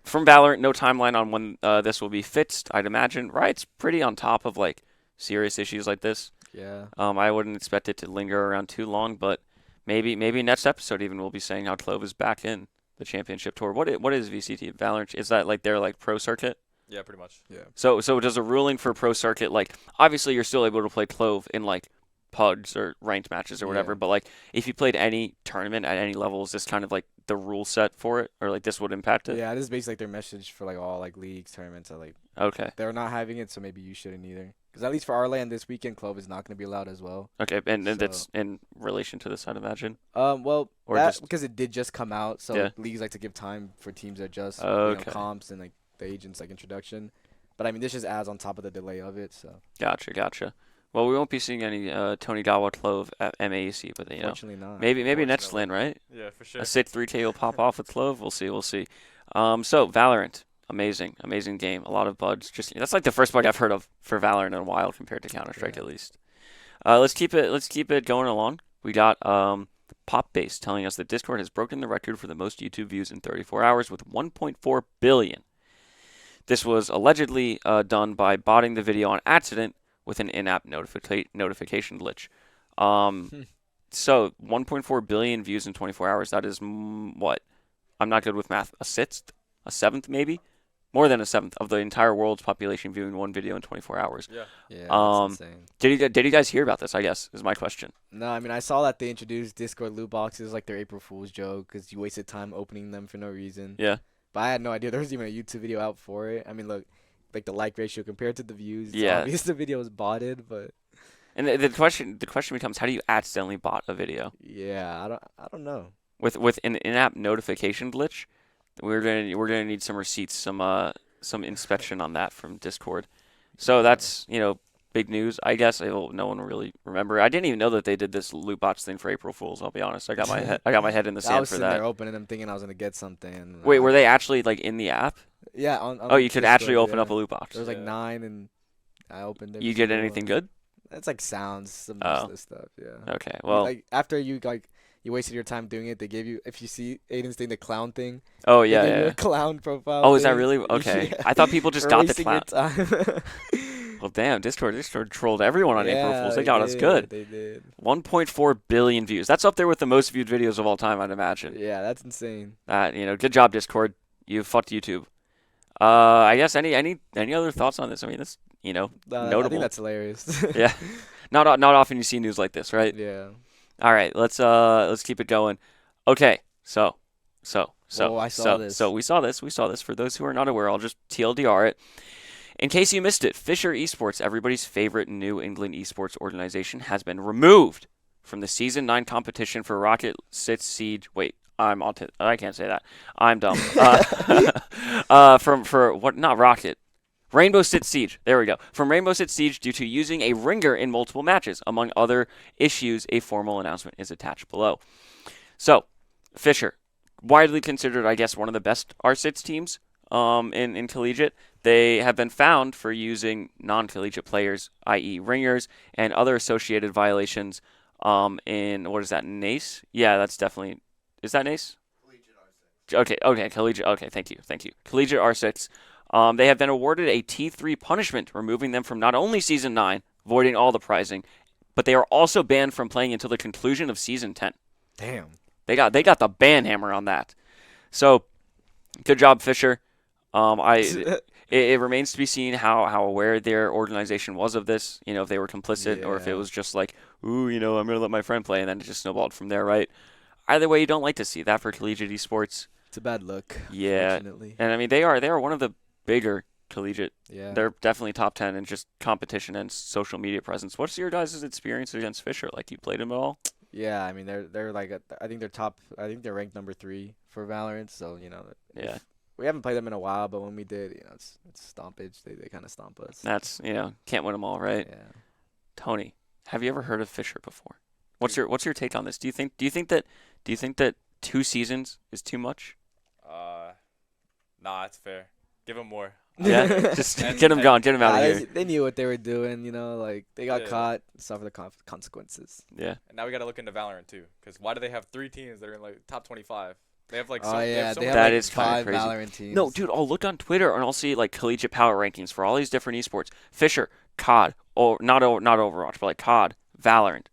S1: from Valorant, no timeline on when this will be fixed. I'd imagine. Riot's pretty on top of like serious issues like this.
S2: Yeah.
S1: I wouldn't expect it to linger around too long, but maybe next episode even we'll be saying how Clove is back in the championship tour. What is VCT Valorant? Is that like their like pro circuit?
S3: Yeah, pretty much.
S2: Yeah.
S1: So does a ruling for pro circuit, like obviously you're still able to play Clove in like PUGs or ranked matches or whatever,
S2: Yeah.
S1: but like if you played any tournament at any level, is this kind of like the rule set for it, or like this would impact it?
S2: Yeah, this is basically like their message for like all like leagues, tournaments.
S1: Okay.
S2: They're not having it, so maybe you shouldn't either. Because at least for our land this weekend, Clove is not going to be allowed as well.
S1: Okay, and
S2: So-
S1: that's in relation to this, I'd imagine.
S2: Well,
S1: Or
S2: that
S1: just-
S2: because it did just come out, so
S1: Yeah.
S2: leagues like to give time for teams to adjust,
S1: Okay.
S2: comps and like the agents like introduction. But I mean, this just adds on top of the delay of it. So
S1: Gotcha. Well, we won't be seeing any Tony Gawa Clove at MAEC, but
S2: fortunately not.
S1: maybe next
S3: Unfortunately.
S1: LAN, right?
S3: Yeah, for sure.
S1: A sick 3K will pop off with Clove. We'll see. So Valorant, amazing game. A lot of bugs. That's like the first bug I've heard of for Valorant in a while compared to Counter Strike at least. Let's keep it going along. We got Popbase telling us that Discord has broken the record for the most YouTube views in 34 hours with 1.4 billion. This was allegedly done by botting the video on accident with an in-app notification glitch. Um, so 1.4 billion views in 24 hours. That is what? I'm not good with math. A sixth? A seventh, maybe? More than a seventh of the entire world's population viewing one video in 24 hours.
S3: Yeah.
S2: Yeah,
S1: Um,
S2: that's insane.
S1: did you guys hear about this? I guess is my question.
S2: No, I mean I saw that they introduced Discord loot boxes like their April Fool's joke because you wasted time opening them for no reason.
S1: Yeah.
S2: But I had no idea there was even a YouTube video out for it. I mean, look, like the like ratio compared to the views. It's
S1: Yeah.
S2: obvious the video was botted, but
S1: And the question becomes, how do you accidentally bot a video
S2: yeah, I don't know.
S1: with an in-app notification glitch? We're gonna need some receipts, some inspection on that from Discord. So that's big news. I guess no one will really remember. I didn't even know that they did this loot box thing for April Fools. I'll be honest. I got my head in the
S2: I
S1: sand
S2: was
S1: for
S2: sitting
S1: that.
S2: there opening them thinking I was gonna get something. And
S1: Wait, were they actually like in the app?
S2: Yeah.
S1: Oh, you could actually open up a loot box.
S2: There was like
S3: Yeah.
S2: 9, and I opened it.
S1: You get anything good?
S2: It's like sounds, some
S1: Oh.
S2: useless stuff. Yeah.
S1: Okay. Well.
S2: like after you you wasted your time doing it, they gave you, if you see Aiden's thing, the clown thing.
S1: Oh
S2: They
S1: yeah,
S2: gave you
S1: yeah.
S2: a clown profile.
S1: Oh, is that
S2: thing.
S1: really okay?
S2: Yeah.
S1: I thought people just got the
S2: Wasting
S1: clown.
S2: your time.
S1: Well, damn, Discord trolled everyone on April
S2: Yeah,
S1: Fools. They got us good.
S2: They did.
S1: 1.4 billion views. That's up there with the most viewed videos of all time, I'd imagine.
S2: Yeah, that's insane.
S1: Good job, Discord. You fucked YouTube. I guess any other thoughts on this? I mean, this
S2: I
S1: notable.
S2: think that's hilarious.
S1: Yeah. Not often you see news like this, right?
S2: Yeah.
S1: All right, let's keep it going. Okay, so
S2: I saw this.
S1: we saw this. For those who are not aware, I'll just TLDR it. In case you missed it, Fisher Esports, everybody's favorite New England esports organization, has been removed from the Season 9 competition for Rocket Six Siege. Wait, I can't say that. I'm dumb. For what? Not Rocket. Rainbow Six Siege. There we go. From Rainbow Six Siege due to using a ringer in multiple matches. Among other issues, a formal announcement is attached below. So, Fisher, widely considered, I guess, one of the best R6 teams in collegiate. They have been found for using non-collegiate players, i.e. ringers, and other associated violations in, what is that, NACE? Yeah, that's definitely, is that NACE?
S4: Collegiate R6.
S1: Okay, collegiate, okay, thank you. Collegiate R6. They have been awarded a T3 punishment, removing them from not only Season 9, voiding all the prizing, but they are also banned from playing until the conclusion of Season 10.
S2: Damn.
S1: They got the ban hammer on that. So, good job, Fisher. It remains to be seen how aware their organization was of this. If they were complicit or if it
S2: Yeah.
S1: was just like, ooh, I'm gonna let my friend play, and then it just snowballed from there, right? Either way, you don't like to see that for collegiate esports.
S2: It's a bad look.
S1: Yeah,
S2: Unfortunately.
S1: and I mean they are one of the bigger collegiate.
S2: Yeah.
S1: They're definitely top 10 in just competition and social media presence. What's your guys' experience against Fisher? Like, you played him at all?
S2: Yeah, I mean they're like I think they're top. I think they're ranked number 3 for Valorant. So
S1: Yeah.
S2: we haven't played them in a while, but when we did, it's stompage. They kind of stomp us.
S1: That's can't win them all, right?
S2: Yeah.
S1: Tony, have you ever heard of Fisher before? What's your take on this? Do you think that 2 seasons is too much?
S3: Nah, it's fair. Give him more.
S1: Yeah, just
S3: And-
S1: get him gone, get him out of
S2: Nah,
S1: here.
S2: they knew what they were doing. Like they got
S3: Yeah.
S2: caught, suffer the consequences.
S1: Yeah,
S3: And now we got to look into Valorant too, because why do they have 3 teams that are in like top 25? They have like
S2: Oh
S3: they
S2: yeah,
S3: have so
S2: they
S3: many
S2: have
S1: That
S2: like
S1: is kinda
S2: 5
S1: crazy.
S2: Valorant teams.
S1: no, dude, I'll look on Twitter and I'll see like collegiate power rankings for all these different esports. Fisher, COD, or not Overwatch, but like COD, Valorant,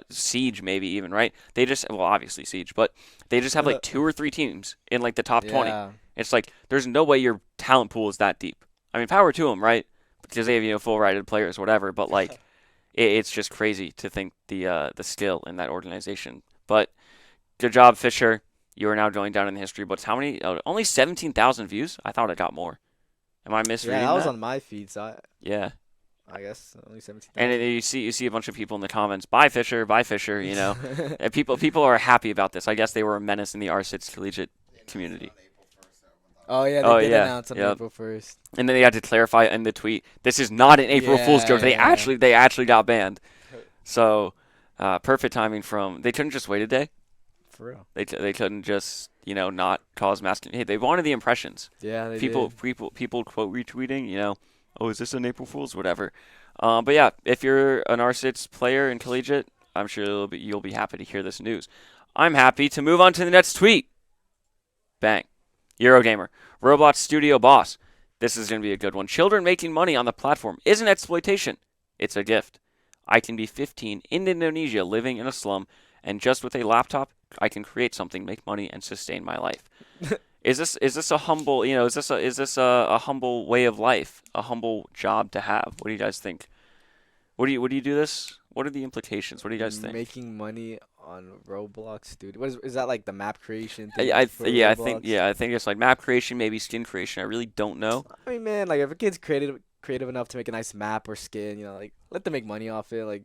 S1: Siege, maybe even, right? They just, well, obviously Siege, but they just have like 2 or 3 teams in like the top 20.
S2: Yeah.
S1: It's like there's no way your talent pool is that deep. I mean, power to them, right? Because they have full rated players, whatever. But like, it's just crazy to think the skill in that organization. But good job, Fisher. You are now going down in history. But how many? Only 17,000 views. I thought it got more. Am I misreading
S2: Yeah, I was
S1: that?
S2: on my feed, so
S1: Yeah.
S2: I guess only 17.
S1: And then you see a bunch of people in the comments, bye Fisher, bye Fisher. And people are happy about this. I guess they were a menace in the R6 collegiate community.
S2: Oh yeah,
S1: Oh,
S2: they did
S1: yeah,
S2: announce on
S1: yep.
S2: April 1st.
S1: And then they had to clarify in the tweet, this is not an April Fool's joke. They
S2: Yeah.
S1: actually got banned. So, perfect timing from. They couldn't just wait a day.
S2: For real.
S1: They couldn't just not cause mass. Hey, they wanted the impressions.
S2: Yeah, they
S1: People
S2: did.
S1: quote retweeting. Oh, is this an April Fool's? Whatever. But yeah, if you're an R6 player in collegiate, I'm sure you'll be happy to hear this news. I'm happy to move on to the next tweet. Bang. Eurogamer, Roblox studio boss. This is going to be a good one. Children making money on the platform isn't exploitation. It's a gift. I can be 15 in Indonesia living in a slum, and just with a laptop, I can create something, make money, and sustain my life. Is this a humble, is this a humble way of life, a humble job to have? What do you guys think? What do you do this? What are the implications? What do you guys think?
S2: Making money on Roblox, dude. What is that like the map creation
S1: I,
S2: thing
S1: I
S2: for
S1: th- yeah, I
S2: Roblox?
S1: think it's like map creation, maybe skin creation. I really don't know.
S2: I mean, man, like if a kid's creative enough to make a nice map or skin, like let them make money off it. Like,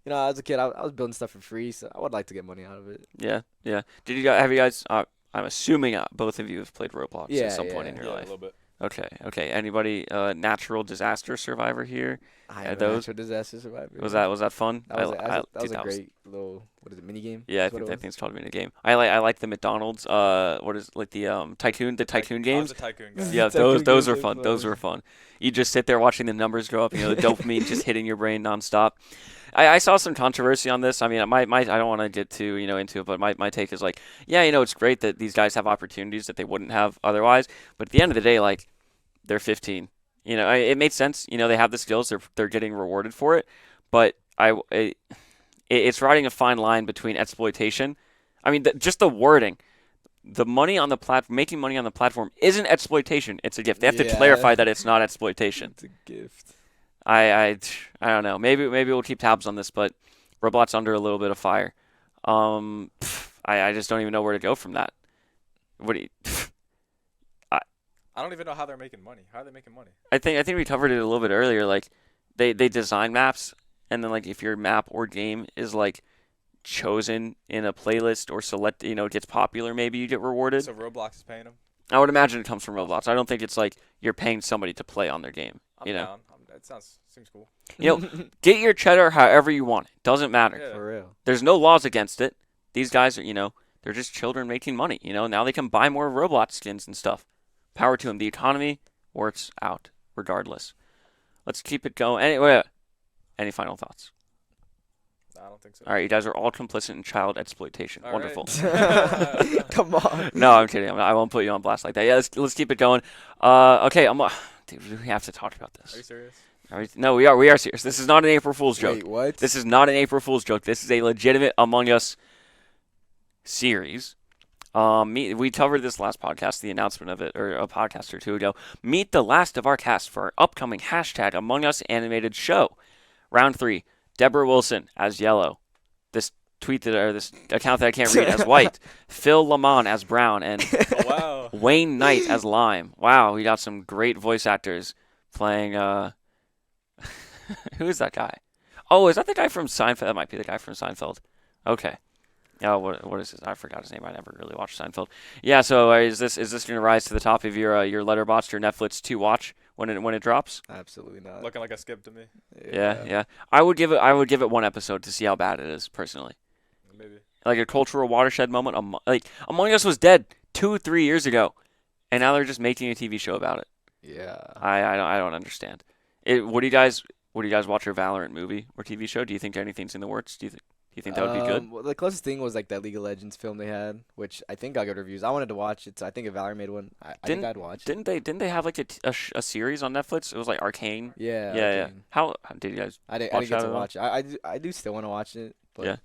S2: as a kid, I was building stuff for free, so I would like to get money out of it.
S1: Yeah, yeah. Did you guys have you guys? I'm assuming both of you have played Roblox
S2: Yeah,
S1: at some point
S2: yeah.
S1: in your
S3: Yeah, a
S1: life.
S3: little bit.
S1: Okay. Anybody natural disaster survivor here?
S2: I
S1: Yeah,
S2: am a
S1: those-
S2: natural disaster survivor.
S1: Was that fun?
S2: That was,
S1: I-
S2: that was
S1: dude,
S2: a great little, what is it, mini game?
S1: Yeah, I think it's called being a game. I like the McDonald's. What is like the tycoon
S3: I
S1: games?
S3: was a tycoon guy.
S1: Yeah,
S2: Tycoon
S1: those
S2: games
S1: were
S2: are
S1: fun. Those
S2: fun.
S1: were fun. You just sit there watching the numbers go up. The dopamine just hitting your brain nonstop. I saw some controversy on this. I mean, my I don't want to get too into it, but my take is like, yeah, it's great that these guys have opportunities that they wouldn't have otherwise. But at the end of the day, like, they're 15. It made sense. They have the skills. They're getting rewarded for it. But it's riding a fine line between exploitation. I mean, just the wording. The money on the platform, making money on the platform, isn't exploitation. It's a gift. They have to
S2: Yeah.
S1: clarify that it's not exploitation.
S2: It's a gift.
S1: I don't know. Maybe we'll keep tabs on this, but Roblox under a little bit of fire. I just don't even know where to go from that. What do you?
S3: I don't even know how they're making money. How are they making money?
S1: I think we covered it a little bit earlier. Like they design maps, and then like if your map or game is like chosen in a playlist or select, gets popular, maybe you get rewarded.
S3: So Roblox is paying them.
S1: I would imagine it comes from Roblox. I don't think it's like you're paying somebody to play on their game.
S3: I'm down. That seems cool.
S1: Get your cheddar however you want it. Doesn't matter.
S3: Yeah.
S2: For real.
S1: There's no laws against it. These guys are, they're just children making money. Now they can buy more Roblox skins and stuff. Power to them. The economy works out regardless. Let's keep it going. Anyway, any final thoughts?
S3: I don't think so.
S1: All right, you guys are all complicit in child exploitation.
S3: All
S1: Wonderful.
S3: right.
S2: Come on.
S1: No, I'm kidding. I won't put you on blast like that. Yeah, let's keep it going. Okay, dude, we have to talk about
S3: Are you
S1: this.
S3: serious?
S1: No, we are serious. This is not an April Fool's joke.
S2: Wait, what?
S1: This is not an April Fool's joke. This is a legitimate Among Us series. We covered this last podcast, the announcement of it, or a podcast or two ago. Meet the last of our cast for our upcoming hashtag Among Us animated show. Round 3, Deborah Wilson as Yellow. This this account that I can't read as White. Phil Lamont as Brown, and
S3: Oh wow.
S1: Wayne Knight as Lime. Wow, we got some great voice actors playing. Who is that guy? Oh, is that the guy from Seinfeld? That might be the guy from Seinfeld. Okay. Oh, what is his? I forgot his name. I never really watched Seinfeld. Yeah. So is this going to rise to the top of your Letterboxd or Netflix to watch when it drops?
S2: Absolutely not.
S3: Looking like a skip to me.
S1: Yeah. I would give it one episode to see how bad it is personally.
S3: Maybe.
S1: Like a cultural watershed moment. Like Among Us was dead 2-3 years ago, and now they're just making a TV show about it.
S2: Yeah.
S1: I don't understand. Would you guys watch a Valorant movie or TV show? Do you think anything's in the works? Do you think that would be good?
S2: Well, the closest thing was like that League of Legends film they had, which I think got good reviews. I wanted to watch it, so I think if Valorant made one, I think I'd watch.
S1: Didn't they have like a series on Netflix? It was like Arcane.
S2: Yeah.
S1: Yeah.
S2: Arcane.
S1: How did you guys?
S2: I didn't
S1: watch
S2: get
S1: that
S2: to
S1: at all?
S2: watch it. I do still want to watch it. But
S1: Yeah.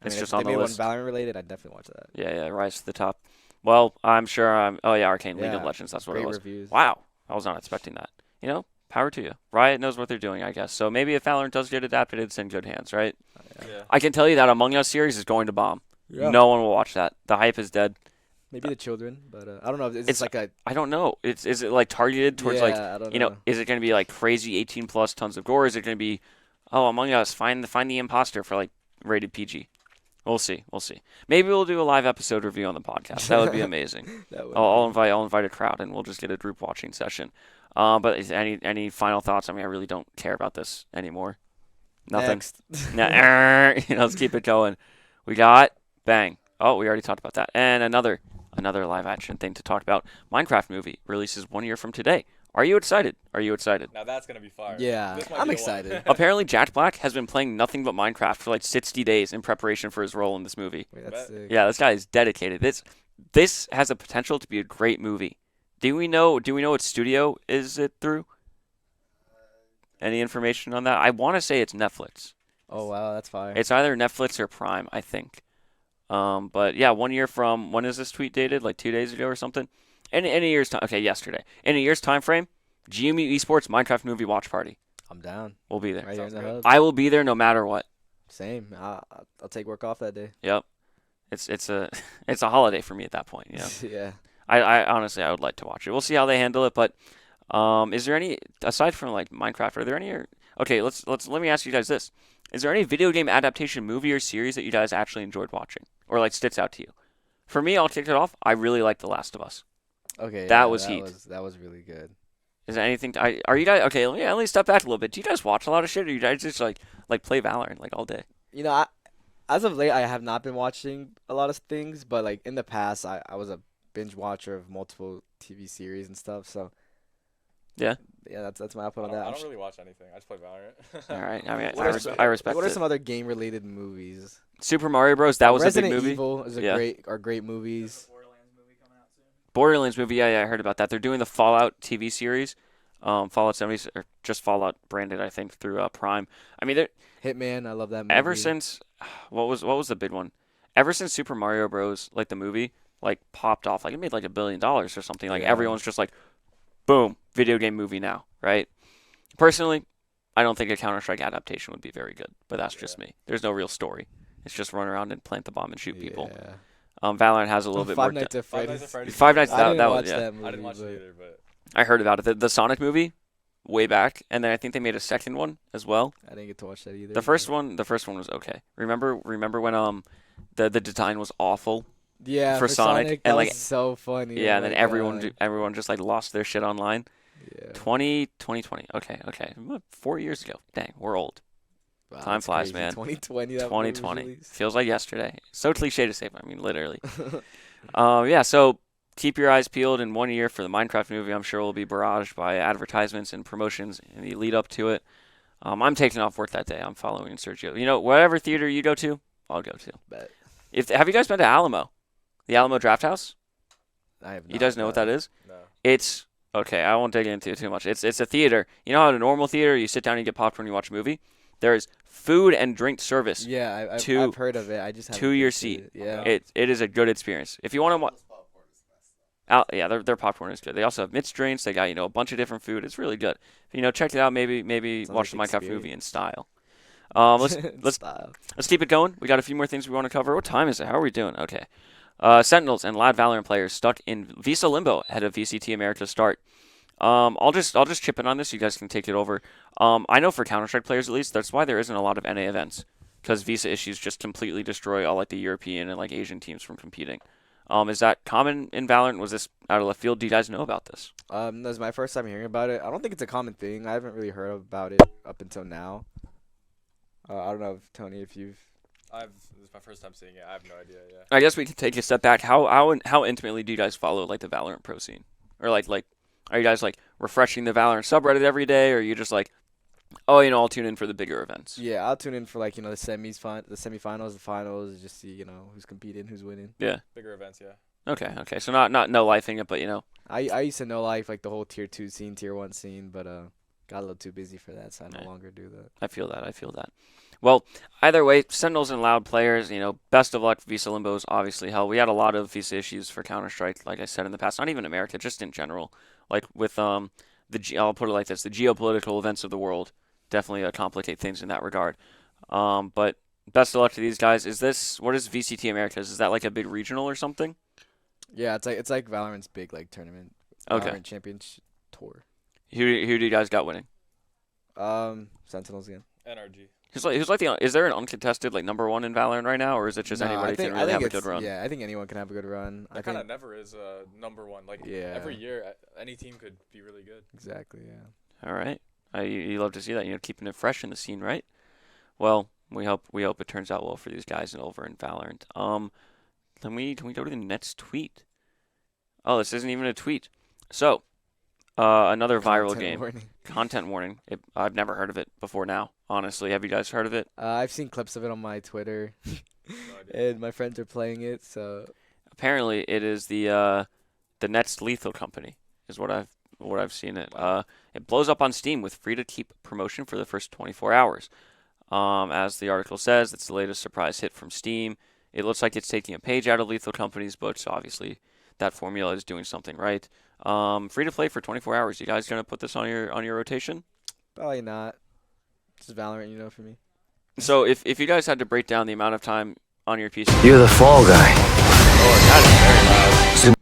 S2: I
S1: It's
S2: mean,
S1: just
S2: if
S1: on
S2: they
S1: the
S2: made
S1: list.
S2: one Valorant related, I'd definitely watch that.
S1: Yeah, rise to the top. Well, I'm sure. Oh yeah, Arcane League of
S2: Yeah,
S1: Legends. That's what
S2: Great
S1: it was.
S2: reviews.
S1: Wow, I was not expecting that. Power to you. Riot knows what they're doing, I guess. So maybe if Valorant does get adapted, it's in good hands, right?
S3: Yeah.
S1: I can tell you that Among Us series is going to bomb.
S2: Yeah.
S1: No one will watch that. The hype is dead.
S2: Maybe the children, but I don't know. Is
S1: It's-
S2: this like a
S1: I don't know. Is it like targeted towards
S2: I don't know.
S1: is it going to be like crazy 18 plus tons of gore? Is it going to be, Among Us, find the imposter for like rated PG? We'll see. Maybe we'll do a live episode review on the podcast. That would be amazing.
S2: That would
S1: I'll
S2: be-
S1: invite a crowd and we'll just get a group watching session. But is any final thoughts? I mean, I really don't care about this anymore. Nothing.
S2: Next.
S1: Let's keep it going. We got bang. Oh, we already talked about that. And another live action thing to talk about. Minecraft movie releases 1 year from today. Are you excited?
S3: Now that's gonna be fire.
S2: Yeah,
S3: This might
S2: I'm
S3: be the one.
S2: excited.
S1: Apparently, Jack Black has been playing nothing but Minecraft for like 60 days in preparation for his role in this movie.
S2: Wait, that's
S3: Bet.
S2: sick.
S1: Yeah, this guy is dedicated. This has the potential to be a great movie. Do we know what studio is it through? Any information on that? I want to say it's Netflix.
S2: Oh wow, that's fire.
S1: It's either Netflix or Prime, I think. But yeah, 1 year from when is this tweet dated? Like 2 days ago or something. In a year's time. Okay, yesterday. In a year's time frame, GMU Esports Minecraft movie watch party.
S2: I'm down.
S1: We'll be there.
S2: Right here in
S3: Sounds
S2: the
S3: good.
S2: hub.
S1: I will be there no matter what.
S2: Same. I'll take work off that day.
S1: Yep. It's a it's a holiday for me at that point.
S2: Yeah.
S1: I honestly I would like to watch it. We'll see how they handle it. But is there any aside from like Minecraft? Are there any? Okay, let me ask you guys this: is there any video game adaptation movie or series that you guys actually enjoyed watching or like sticks out to you? For me, I'll kick it off. I really like The Last of Us.
S2: Okay.
S1: That
S2: yeah,
S1: was heat.
S2: That was really good.
S1: Is there anything? Are you guys okay? Let me step back a little bit. Do you guys watch a lot of shit, or you guys just like play Valorant like all day?
S2: You know, as of late, I have not been watching a lot of things, but like in the past, I was a binge watcher of multiple TV series and stuff. So
S1: Yeah.
S2: yeah, that's my output
S3: I
S2: on
S3: don't,
S2: that.
S3: I
S2: I'm
S3: don't
S2: sh-
S3: really watch anything. I just play Valorant.
S1: All right. I mean,
S2: What are some-
S1: I respect
S2: What are
S1: it.
S2: some other game related movies?
S1: Super Mario Bros. That was
S2: Resident
S1: a big movie.
S2: Evil is
S1: Yeah.
S2: great movies.
S1: Borderlands movie. Yeah, I heard about that. They're doing the Fallout TV series. Fallout 70 or just Fallout branded, I think, through Prime. I mean,
S2: Hitman, I love that movie.
S1: ever since what was the big one? Ever since Super Mario Bros. Like the movie like popped off, like it made like $1 billion or something. Like
S2: Yeah.
S1: everyone's just like, boom, video game movie now, right? Personally, I don't think a Counter-Strike adaptation would be very good, but that's just me. There's no real story. It's just run around and plant the bomb and shoot people.
S2: Yeah.
S1: Valorant has a little bit more.
S2: Five Nights at
S3: Five Nights
S2: Freddy's.
S3: at Freddy's.
S1: Five Nights.
S2: I
S1: That,
S2: didn't
S1: that
S2: watch
S1: was yeah.
S2: that movie.
S3: I didn't watch
S2: but
S3: it either, but
S1: I heard about it. The Sonic movie, way back, and then I think they made a second one as well.
S2: I didn't get to watch that either.
S1: The first one was okay. Remember when the design was awful.
S2: Yeah,
S1: for Sonic,
S2: that
S1: and,
S2: was
S1: like-
S2: so funny.
S1: Yeah,
S2: Oh
S1: and then
S2: my
S1: everyone
S2: God.
S1: everyone just like lost their shit online.
S2: Yeah.
S1: 2020. Okay. 4 years ago. Dang, we're old.
S2: Wow,
S1: Time
S2: that's
S1: flies,
S2: crazy.
S1: man.
S2: 2020. That movie was
S1: 2020
S2: released.
S1: feels like yesterday. So cliche to say, but I mean literally. Yeah. So keep your eyes peeled. In 1 year for the Minecraft movie, I'm sure we'll be barraged by advertisements and promotions in the lead up to it. I'm taking off work that day. I'm following Sergio. You know, whatever theater you go to, I'll go to.
S2: Bet.
S1: Have you guys been to Alamo? The Alamo Draft House?
S2: I have
S1: You guys know what that is?
S3: no.
S1: It's okay. I won't dig into it too much. It's a theater. You know how at a normal theater you sit down and you get popcorn, and you watch a movie. There is food and drink service.
S2: Yeah,
S1: to-
S2: I've heard of it. I just haven't
S1: to your
S2: been to
S1: seat.
S2: it. Yeah.
S1: It is a good experience. If you want to watch, yeah, their popcorn is good. They also have mixed drinks. They got a bunch of different food. It's really good. Check it out. Maybe
S2: Sounds
S1: watch
S2: like
S1: the Minecraft movie in
S2: experience.
S1: style. Let's
S2: Style.
S1: keep it going. We got a few more things we want to cover. What time is it? How are we doing? Okay. Sentinels and Lad Valorant players stuck in Visa limbo ahead of VCT America's start. I'll just chip in on this. You guys can take it over. I know for Counter-Strike players at least, that's why there isn't a lot of NA events because visa issues just completely destroy all like the European and like Asian teams from competing. Is that common in Valorant? Was this out of left field? Do you guys know about this?
S2: This is my first time hearing about it. I don't think it's a common thing. I haven't really heard about it up until now. I don't know, if, Tony, if you've.
S3: This is my first time seeing it. I have no idea. Yeah.
S1: I guess we could take a step back. How intimately do you guys follow like the Valorant pro scene, or like are you guys like refreshing the Valorant subreddit every day, or are you just like, oh, I'll tune in for the bigger events?
S2: Yeah, I'll tune in for like the semifinals, the finals, just see who's competing, who's winning.
S1: Yeah.
S3: Bigger events, yeah.
S1: Okay. So not no lifing it, but
S2: I used to know like the whole tier 2 scene, tier 1 scene, but got a little too busy for that, so I no
S1: Right.
S2: longer do that.
S1: I feel that. Well, either way, Sentinels and Loud players, best of luck. Visa Limbo's obviously hell. We had a lot of visa issues for Counter-Strike, like I said in the past. Not even America, just in general. Like with I'll put it like this: the geopolitical events of the world definitely complicate things in that regard. But best of luck to these guys. What is VCT Americas? Is that like a big regional or something?
S2: Yeah, it's like Valorant's big like tournament.
S1: Okay.
S2: Valorant Championship Tour.
S1: Who do you guys got winning?
S2: Sentinels again.
S3: NRG.
S1: Is there an uncontested like number one in Valorant right now, or is it just
S2: No,
S1: anybody
S2: I think,
S1: can
S2: I
S1: really
S2: think
S1: have a good
S2: it's-
S1: run?
S2: Yeah, I think anyone can have a good run.
S3: There
S2: I
S3: kind of
S2: think
S3: never is number one. Like
S2: Yeah.
S3: every year, any team could be really good.
S2: exactly. Yeah.
S1: All right. You love to see that. Keeping it fresh in the scene, right? Well, we hope it turns out well for these guys and over in Valorant. Can we go to the next tweet? Oh, this isn't even a tweet. So, another viral
S2: Content
S1: game.
S2: warning.
S1: Content warning. I've never heard of it before now. Honestly, have you guys heard of it?
S2: I've seen clips of it on my Twitter,
S3: No idea.
S2: and my friends are playing it. So
S1: Apparently, it is the next Lethal Company. is what I've seen it.
S3: Wow.
S1: It blows up on Steam with free to keep promotion for the first 24 hours. As the article says, it's the latest surprise hit from Steam. It looks like it's taking a page out of Lethal Company's books. Obviously, that formula is doing something right. Free to play for 24 hours. You guys gonna put this on your rotation?
S2: Probably not. Just Valorant, for me.
S1: So if you guys had to break down the amount of time on your PC,
S5: You're the fall guy.
S1: Lord, that is very loud.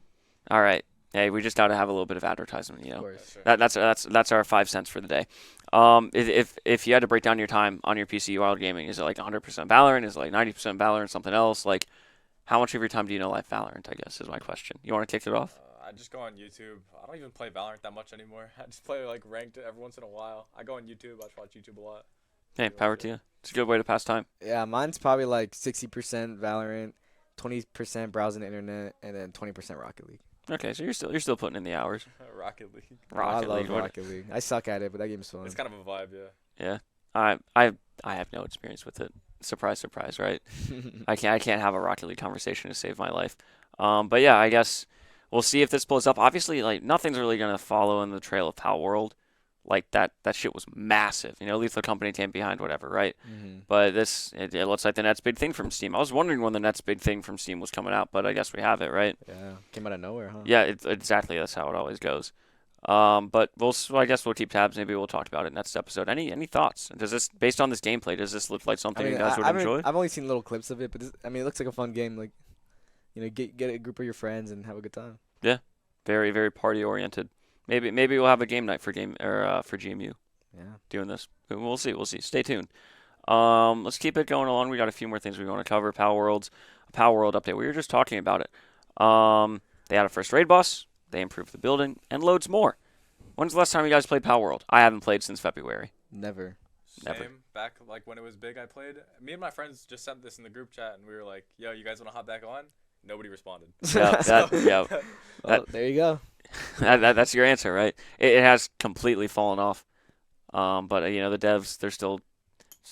S1: All right. Hey, we just gotta have a little bit of advertisement,
S2: Of course.
S3: That's
S1: That's our 5 cents for the day. If you had to break down your time on your PC while gaming, is it like 100% Valorant? Is it like 90% Valorant? Something else? Like, how much of your time do you know like Valorant? I guess is my question. You want to kick it off?
S3: I just go on YouTube. I don't even play Valorant that much anymore. I just play like ranked every once in a while. I go on YouTube. I watch YouTube a lot.
S1: Hey,
S3: Pretty
S1: power
S3: much
S1: to
S3: it.
S1: you. It's a good way to pass time.
S2: Yeah, mine's probably like 60% Valorant, 20% browsing the internet, and then 20% Rocket League.
S1: Okay, so you're still putting in the hours.
S3: Rocket League.
S1: Rocket
S2: I love
S1: League. What-
S2: Rocket League. I suck at it, but that game's fun.
S3: It's kind of a vibe, yeah.
S1: Yeah. I have no experience with it. Surprise, surprise, right? I can't have a Rocket League conversation to save my life. But yeah, I guess we'll see if this blows up. Obviously, like nothing's really gonna follow in the trail of Pal World. Like that shit was massive. Lethal Company came behind whatever, right? But it looks like the next big thing from Steam. I was wondering when the next big thing from Steam was coming out, but I guess we have it, right?
S2: Yeah, came out of nowhere, huh?
S1: Yeah, exactly. That's how it always goes. But I guess we'll keep tabs. Maybe we'll talk about it next episode. Any thoughts? Based on this gameplay, does this look like something you guys would enjoy?
S2: I've only seen little clips of it, but it looks like a fun game. Like, get a group of your friends and have a good time.
S1: Very, very party oriented. Maybe we'll have a game night for GMU
S2: Yeah.
S1: doing this. We'll see. Stay tuned. Let's keep it going along. We got a few more things we want to cover. Power World update. We were just talking about it. They had a first raid boss. They improved the building and loads more. When's the last time you guys played Power World? I haven't played since February.
S2: Never.
S3: Same.
S1: Never.
S3: Back like when it was big, I played. Me and my friends just sent this in the group chat, and we were like, "Yo, you guys want to hop back on?" Nobody responded.
S1: Yeah,
S2: Well, there you go.
S1: that's your answer, right? It has completely fallen off. But the devs, they're still,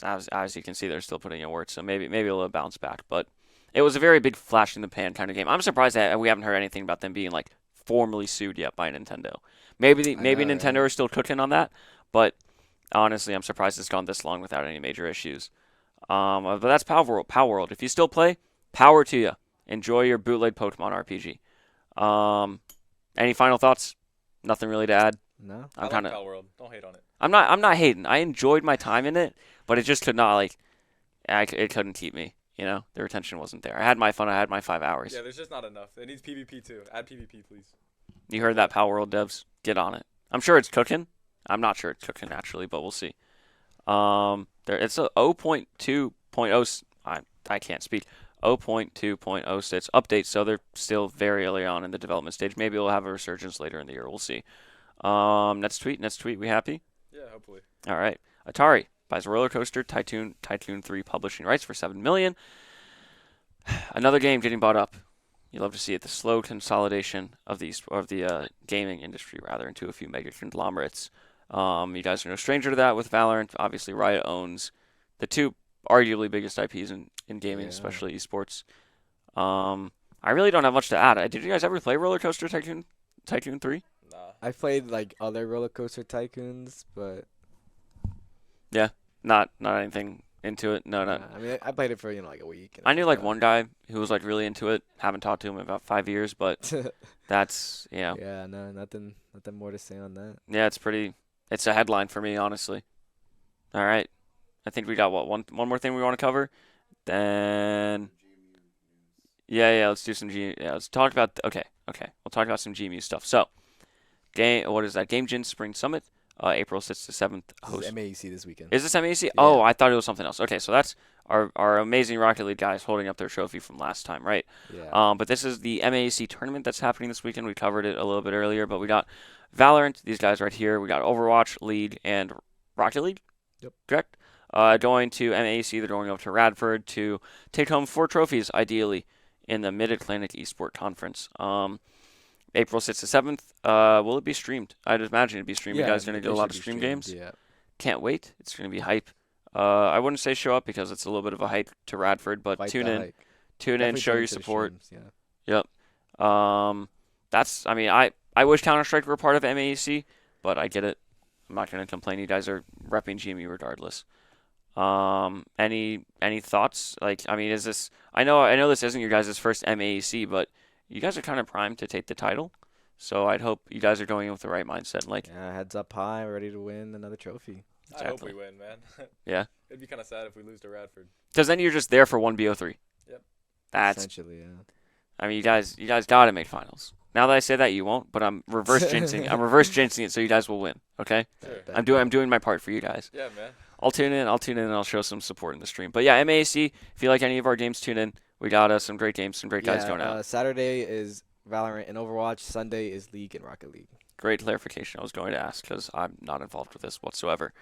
S1: as you can see, they're still putting in work. So maybe it'll bounce back. But it was a very big flash in the pan kind of game. I'm surprised that we haven't heard anything about them being like formally sued yet by Nintendo. Maybe
S2: I know,
S1: Nintendo
S2: right?
S1: are still cooking on that. But honestly, I'm surprised it's gone this long without any major issues. But that's Power World. Power World. If you still play, power to you. Enjoy your bootleg Pokemon RPG. Any final thoughts? Nothing really to add.
S2: No.
S3: I like Pal World. Don't hate on it.
S1: I'm not hating. I enjoyed my time in it, but it just could not it couldn't keep me. The retention wasn't there. I had my fun. I had my 5 hours.
S3: Yeah, there's just not enough. It needs PvP too. Add PvP, please.
S1: You heard that, Power World devs? Get on it. I'm sure it's cooking. I'm not sure it's cooking naturally, but we'll see. It's a 0.2.0. I can't speak. 0.2.06 update, so they're still very early on in the development stage. Maybe we'll have a resurgence later in the year. We'll see. Next tweet. We happy?
S3: Yeah, hopefully.
S1: All right. Atari buys Roller Coaster Tycoon 3 publishing rights for $7 million. Another game getting bought up. You love to see it. The slow consolidation of the gaming industry rather into a few mega conglomerates. You guys are no stranger to that with Valorant. Obviously, Riot owns the two arguably biggest IPs in gaming,
S2: Yeah.
S1: especially esports. I really don't have much to add. Did you guys ever play Roller Coaster Tycoon 3?
S3: Nah.
S2: I played like other roller coaster tycoons, but
S1: Not anything into it. No.
S2: I played it for like a week. And
S1: I knew like
S2: forgot.
S1: one guy who was like really into it. Haven't talked to him in about 5 years, but that's
S2: Yeah, no, nothing more to say on that.
S1: yeah, it's a headline for me, honestly. All right. I think we got one more thing we want to cover. Then let's do some let's talk about okay. We'll talk about some GMU stuff. So, what is that? Game Gin Spring Summit, April 6th to 7th.
S2: This is MAEC this weekend.
S1: Is this MAC?
S2: Yeah.
S1: Oh, I thought it was something else. Okay, so that's our amazing Rocket League guys holding up their trophy from last time, right?
S2: Yeah.
S1: But this is the MAC tournament that's happening this weekend. We covered it a little bit earlier, but we got Valorant, these guys right here. We got Overwatch, League, and Rocket League.
S2: Yep.
S1: Correct? Going to MAC, they're going up to Radford to take home 4 trophies, ideally, in the Mid-Atlantic Esport Conference. April 6th to 7th. Will it be streamed? I'd imagine it'd be streamed. You guys going to do a lot of stream games?
S2: Yeah.
S1: Can't wait. It's going to be hype. I wouldn't say show up because it's a little bit of a hike to Radford, but
S2: Fight
S1: tune
S2: the
S1: in,
S2: hike.
S1: tune in,
S2: Definitely
S1: show
S2: tune
S1: your
S2: into the
S1: support.
S2: streams, yeah.
S1: Yep. I wish Counter-Strike were part of MAEC, but I get it. I'm not going to complain. You guys are repping GMU regardless. Any thoughts? Like, I mean, is this? I know this isn't your guys' first MAEC, but you guys are kind of primed to take the title. So I'd hope you guys are going in with the right mindset. Like,
S2: Yeah, heads up high, ready to win another trophy.
S3: I hope
S1: exactly.
S3: we win, man.
S1: Yeah.
S3: It'd be kind of sad if we lose to Radford.
S1: Because then you're just there for one BO3.
S3: Yep.
S1: That's.
S2: Essentially, yeah.
S1: I mean, you guys gotta make finals. Now that I say that, you won't. But I'm reverse jinxing. I'm reverse jinxing it so you guys will win. Okay.
S3: Sure.
S1: I'm doing my part for you guys.
S3: Yeah, man.
S1: I'll tune in, and I'll show some support in the stream. But yeah, MAC, if you like any of our games, tune in. We got some great games, some great guys going out.
S2: Saturday is Valorant and Overwatch. Sunday is League and Rocket League.
S1: Great clarification. I was going to ask because I'm not involved with this whatsoever.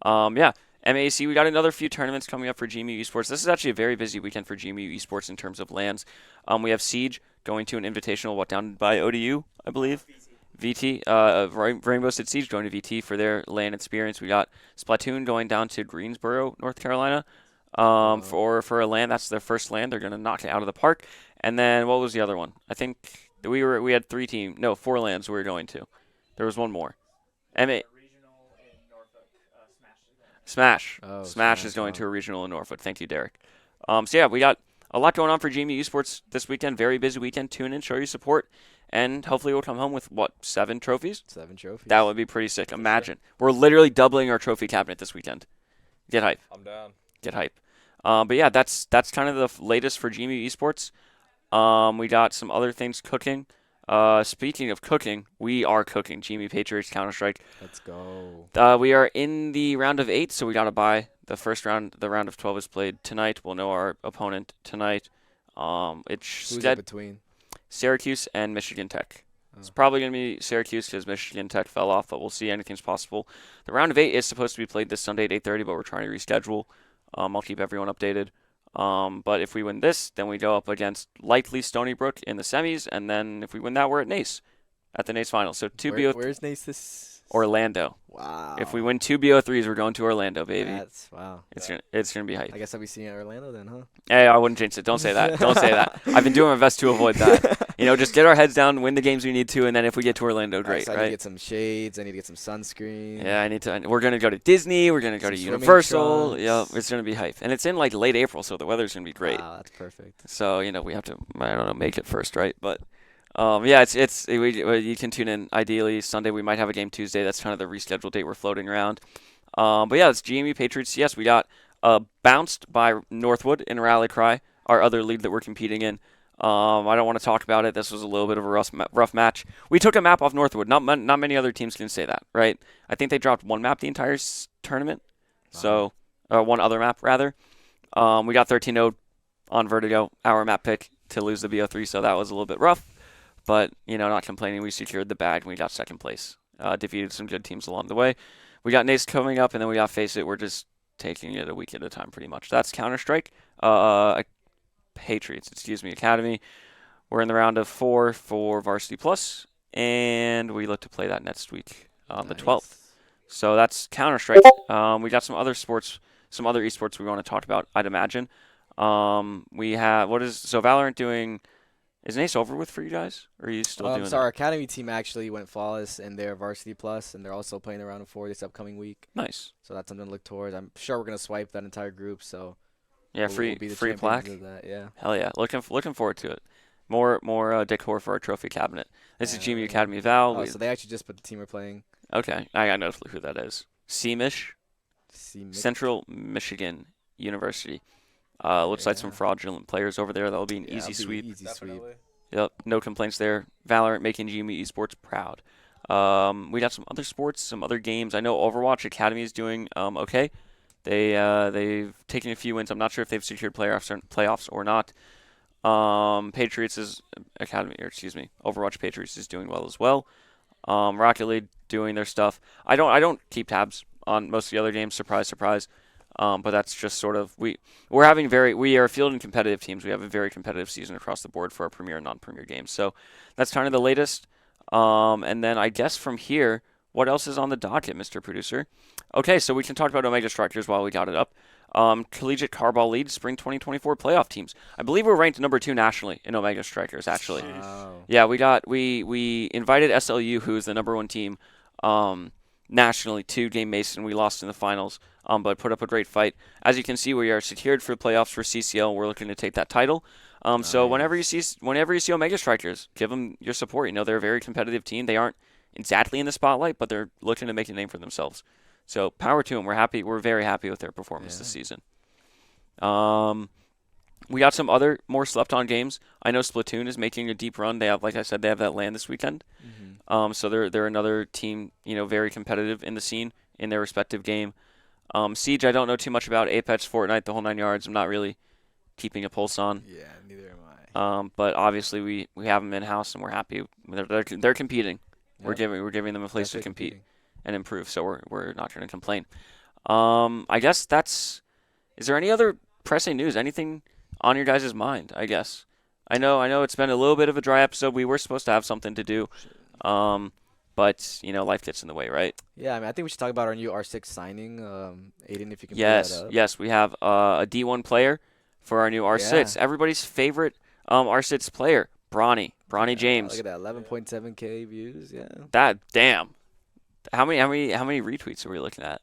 S1: Yeah, MAC, we got another few tournaments coming up for GMU Esports. This is actually a very busy weekend for GMU Esports in terms of lands. We have Siege going to an invitational, down by ODU, I believe. VT, Rainbow Six Siege going to VT for their LAN experience. We got Splatoon going down to Greensboro, North Carolina, for a LAN. That's their first LAN. They're gonna knock it out of the park. And then what was the other one? I think we had 4 LANs we were going to. There was one more. Smash.
S2: Oh,
S1: Smash is going to a regional in Norfolk. Thank you, Derek. So yeah, we got a lot going on for GMU Esports this weekend. Very busy weekend. Tune in, show your support. And hopefully we'll come home with, 7 trophies?
S2: 7 trophies.
S1: That would be pretty sick. Imagine. We're literally doubling our trophy cabinet this weekend. Get hype.
S3: I'm down.
S1: Get hype. But yeah, that's kind of the latest for GMU Esports. We got some other things cooking. Speaking of cooking, we are cooking. GMU Patriots, Counter-Strike.
S2: Let's go.
S1: We are in the round of 8, so we got to buy. The first round, the round of 12 is played tonight. We'll know our opponent tonight. It's
S2: Who's it between?
S1: Syracuse and Michigan Tech. It's probably going to be Syracuse because Michigan Tech fell off, but we'll see. Anything's possible. The round of 8 is supposed to be played this Sunday at 8:30, but we're trying to reschedule. I'll keep everyone updated. But if we win this, then we go up against likely Stony Brook in the semis, and then if we win that, we're at NACE, at the NACE final. So
S2: Where's NACE this?
S1: Orlando.
S2: Wow.
S1: If we win 2 BO3s, we're going to Orlando, baby.
S2: That's wow.
S1: It's gonna be hype.
S2: I guess I'll be seeing it in Orlando then, huh?
S1: Hey, I wouldn't jinx it. Don't say that. Don't say that. I've been doing my best to avoid that. Just get our heads down, win the games we need to, and then if we get to Orlando, great,
S2: so I
S1: right?
S2: need to get some shades. I need to get some sunscreen.
S1: Yeah, I need to. We're gonna go to Disney. We're gonna go to
S2: Some swimming
S1: Universal.
S2: trunks.
S1: Yeah, it's gonna be hype, and it's in late April, so the weather's gonna be great.
S2: Wow, that's perfect.
S1: So we have to, I don't know, make it first, right? But yeah, you can tune in. Ideally, Sunday we might have a game Tuesday. That's kind of the rescheduled date we're floating around. But yeah, it's GMU Patriots. Yes, we got bounced by Northwood in Rally Cry, our other league that we're competing in. I don't want to talk about it. This was a little bit of a rough match. We took a map off Northwood. Not many other teams can say that, right? I think they dropped one map the entire tournament. So, one other map, rather. We got 13-0 on Vertigo, our map pick, to lose the BO3, so that was a little bit rough. But, not complaining. We secured the bag, and we got second place. Defeated some good teams along the way. We got NACE coming up, and then we got Face It. We're just taking it a week at a time, pretty much. That's Counter-Strike. Patriots, Academy. We're in the round of 4 for Varsity Plus, and we look to play that next week, the 12th. So that's Counter-Strike. We got some other esports we want to talk about, I'd imagine. We have, Valorant doing, is NACE over with for you guys? Or are you still doing
S2: So our Academy team actually went flawless in their Varsity Plus, and they're also playing the round of 4 this upcoming week.
S1: Nice.
S2: So that's something to look towards. I'm sure we're going to swipe that entire group, so...
S1: Yeah,
S2: we'll be the
S1: free
S2: champions
S1: plaque.
S2: of that, yeah.
S1: Hell yeah, looking forward to it. More decor for our trophy cabinet. This is GMU Academy Val.
S2: Oh, so they actually just put the team we're playing.
S1: Okay, I know who that is. CMISH, Central Michigan University. Looks like some fraudulent players over there. That'll be an easy sweep.
S2: Easy sweep.
S1: Yep, no complaints there. Valorant making GMU Esports proud. We got some other sports, some other games. I know Overwatch Academy is doing okay. They've taken a few wins. I'm not sure if they've secured playoffs or not. Overwatch Patriots is doing well as well. Rocket League doing their stuff. I don't keep tabs on most of the other games. Surprise, surprise. But that's just sort of we are fielding competitive teams. We have a very competitive season across the board for our premier and non-premier games. So that's kind of the latest. And then I guess from here what else is on the docket, Mr. Producer? Okay, so we can talk about Omega Strikers while we got it up. Collegiate Carball League Spring 2024 playoff teams. I believe we're ranked number 2 nationally in Omega Strikers, actually.
S2: Wow.
S1: Yeah, we invited SLU, who is the number 1 team nationally, to Game Mason. We lost in the finals, but put up a great fight. As you can see, we are secured for playoffs for CCL. We're looking to take that title. So whenever you see Omega Strikers, give them your support. You know, they're a very competitive team. They aren't exactly in the spotlight, but they're looking to make a name for themselves. So power to them. We're very happy with their performance this season. We got some other more slept-on games. I know Splatoon is making a deep run. They have, like I said, they have that LAN this weekend. So they're another team, you know, very competitive in the scene in their respective game. Siege, I don't know too much about. Apex, Fortnite, the whole 9 yards. I'm not really keeping a pulse on.
S2: Yeah, neither am I.
S1: But obviously we have them in house and we're happy. They're competing.
S2: Yep.
S1: We're giving them a place to
S2: Definitely
S1: compete
S2: competing.
S1: and improve. So we're not going to complain. I guess that's. Is there any other pressing news? Anything on your guys' mind? I guess. I know it's been a little bit of a dry episode. We were supposed to have something to do, but you know life gets in the way, right?
S2: Yeah, I mean, I think we should talk about our new R6 signing. Aiden, if you can pull
S1: Yes,
S2: that up.
S1: yes, we have a D1 player for our new R6.
S2: Yeah.
S1: Everybody's favorite R6 player, Bronny James.
S2: Look at that, 11.7K views. Yeah.
S1: That damn. How many retweets are we looking at?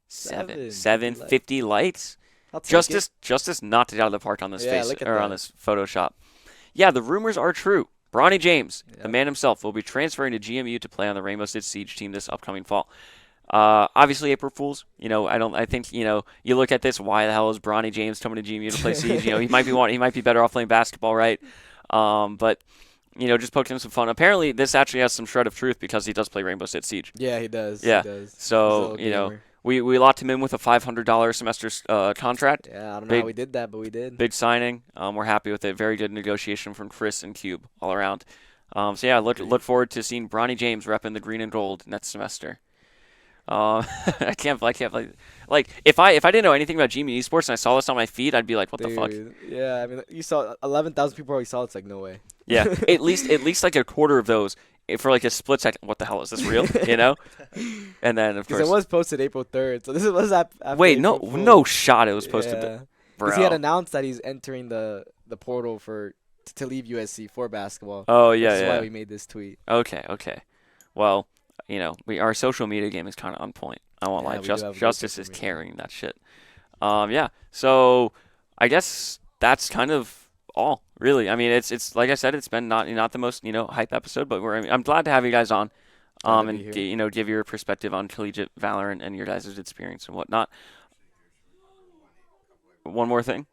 S2: 7.
S1: 750 likes.
S2: I'll take it.
S1: Justice knocked it out of the park on this
S2: Yeah,
S1: face
S2: look at
S1: or on
S2: that.
S1: this Photoshop. Yeah, the rumors are true. Bronny James, the
S2: Yep.
S1: man himself, will be transferring to GMU to play on the Rainbow Six Siege team this upcoming fall. Obviously, April Fools. You know, I think you know. You look at this. Why the hell is Bronny James coming to GMU to play Siege? You know, he might be better off playing basketball, right? But you know, just poking him some fun. Apparently, this actually has some shred of truth because he does play Rainbow Six Siege.
S2: Yeah, he does.
S1: Yeah.
S2: He does. He's a
S1: So
S2: little
S1: you know,
S2: gamer.
S1: we locked him in with a $500 semester contract.
S2: Yeah, I don't know
S1: big-
S2: how we did that, but we did.
S1: Big signing. We're happy with it. Very good negotiation from Chris and Cube all around. So yeah, look forward to seeing Bronny James repping the green and gold next semester. I can't like if I didn't know anything about GMU Esports and I saw this on my feed, I'd be like, what the fuck?
S2: Dude, yeah, I mean, you saw 11,000 people already saw it. It's like, no way.
S1: Yeah, at least like a quarter of those for like a split second. What the hell is this real? You know? And then of
S2: Because it
S1: course,
S2: was posted April 3rd. So this was after
S1: wait, no,
S2: April Fool.
S1: no shot. It was posted.
S2: Yeah.
S1: Bro.
S2: Because he had announced that he's entering the portal to leave USC for basketball.
S1: Oh yeah,
S2: That's
S1: yeah.
S2: why we made this tweet.
S1: Okay. Well, you know, our social media game is kind of on point. I won't
S2: Yeah,
S1: lie.
S2: we do have good
S1: Justice
S2: social
S1: is
S2: media.
S1: carrying that shit. Yeah. So I guess that's kind of all, really. I mean, it's like I said, it's been not the most hype episode, but I'm glad to have you guys on,
S2: Glad to
S1: and
S2: be here.
S1: give your perspective on collegiate Valorant and your guys' experience and whatnot. One more thing.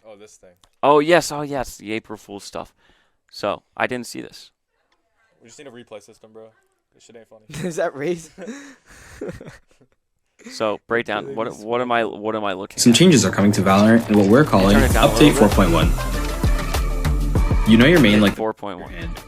S3: Oh, this thing.
S1: Oh yes, the April Fool's stuff. So I didn't see this.
S3: We just need a replay system, bro. This shit ain't funny.
S2: Is that race?
S1: So breakdown.
S2: Really
S1: What am I looking
S5: Some
S1: at?
S5: changes are coming to Valorant in what we're calling
S1: Turn it down a
S5: Update
S1: little bit.
S5: 4.1. You know your main like
S1: 4.1.
S5: hand,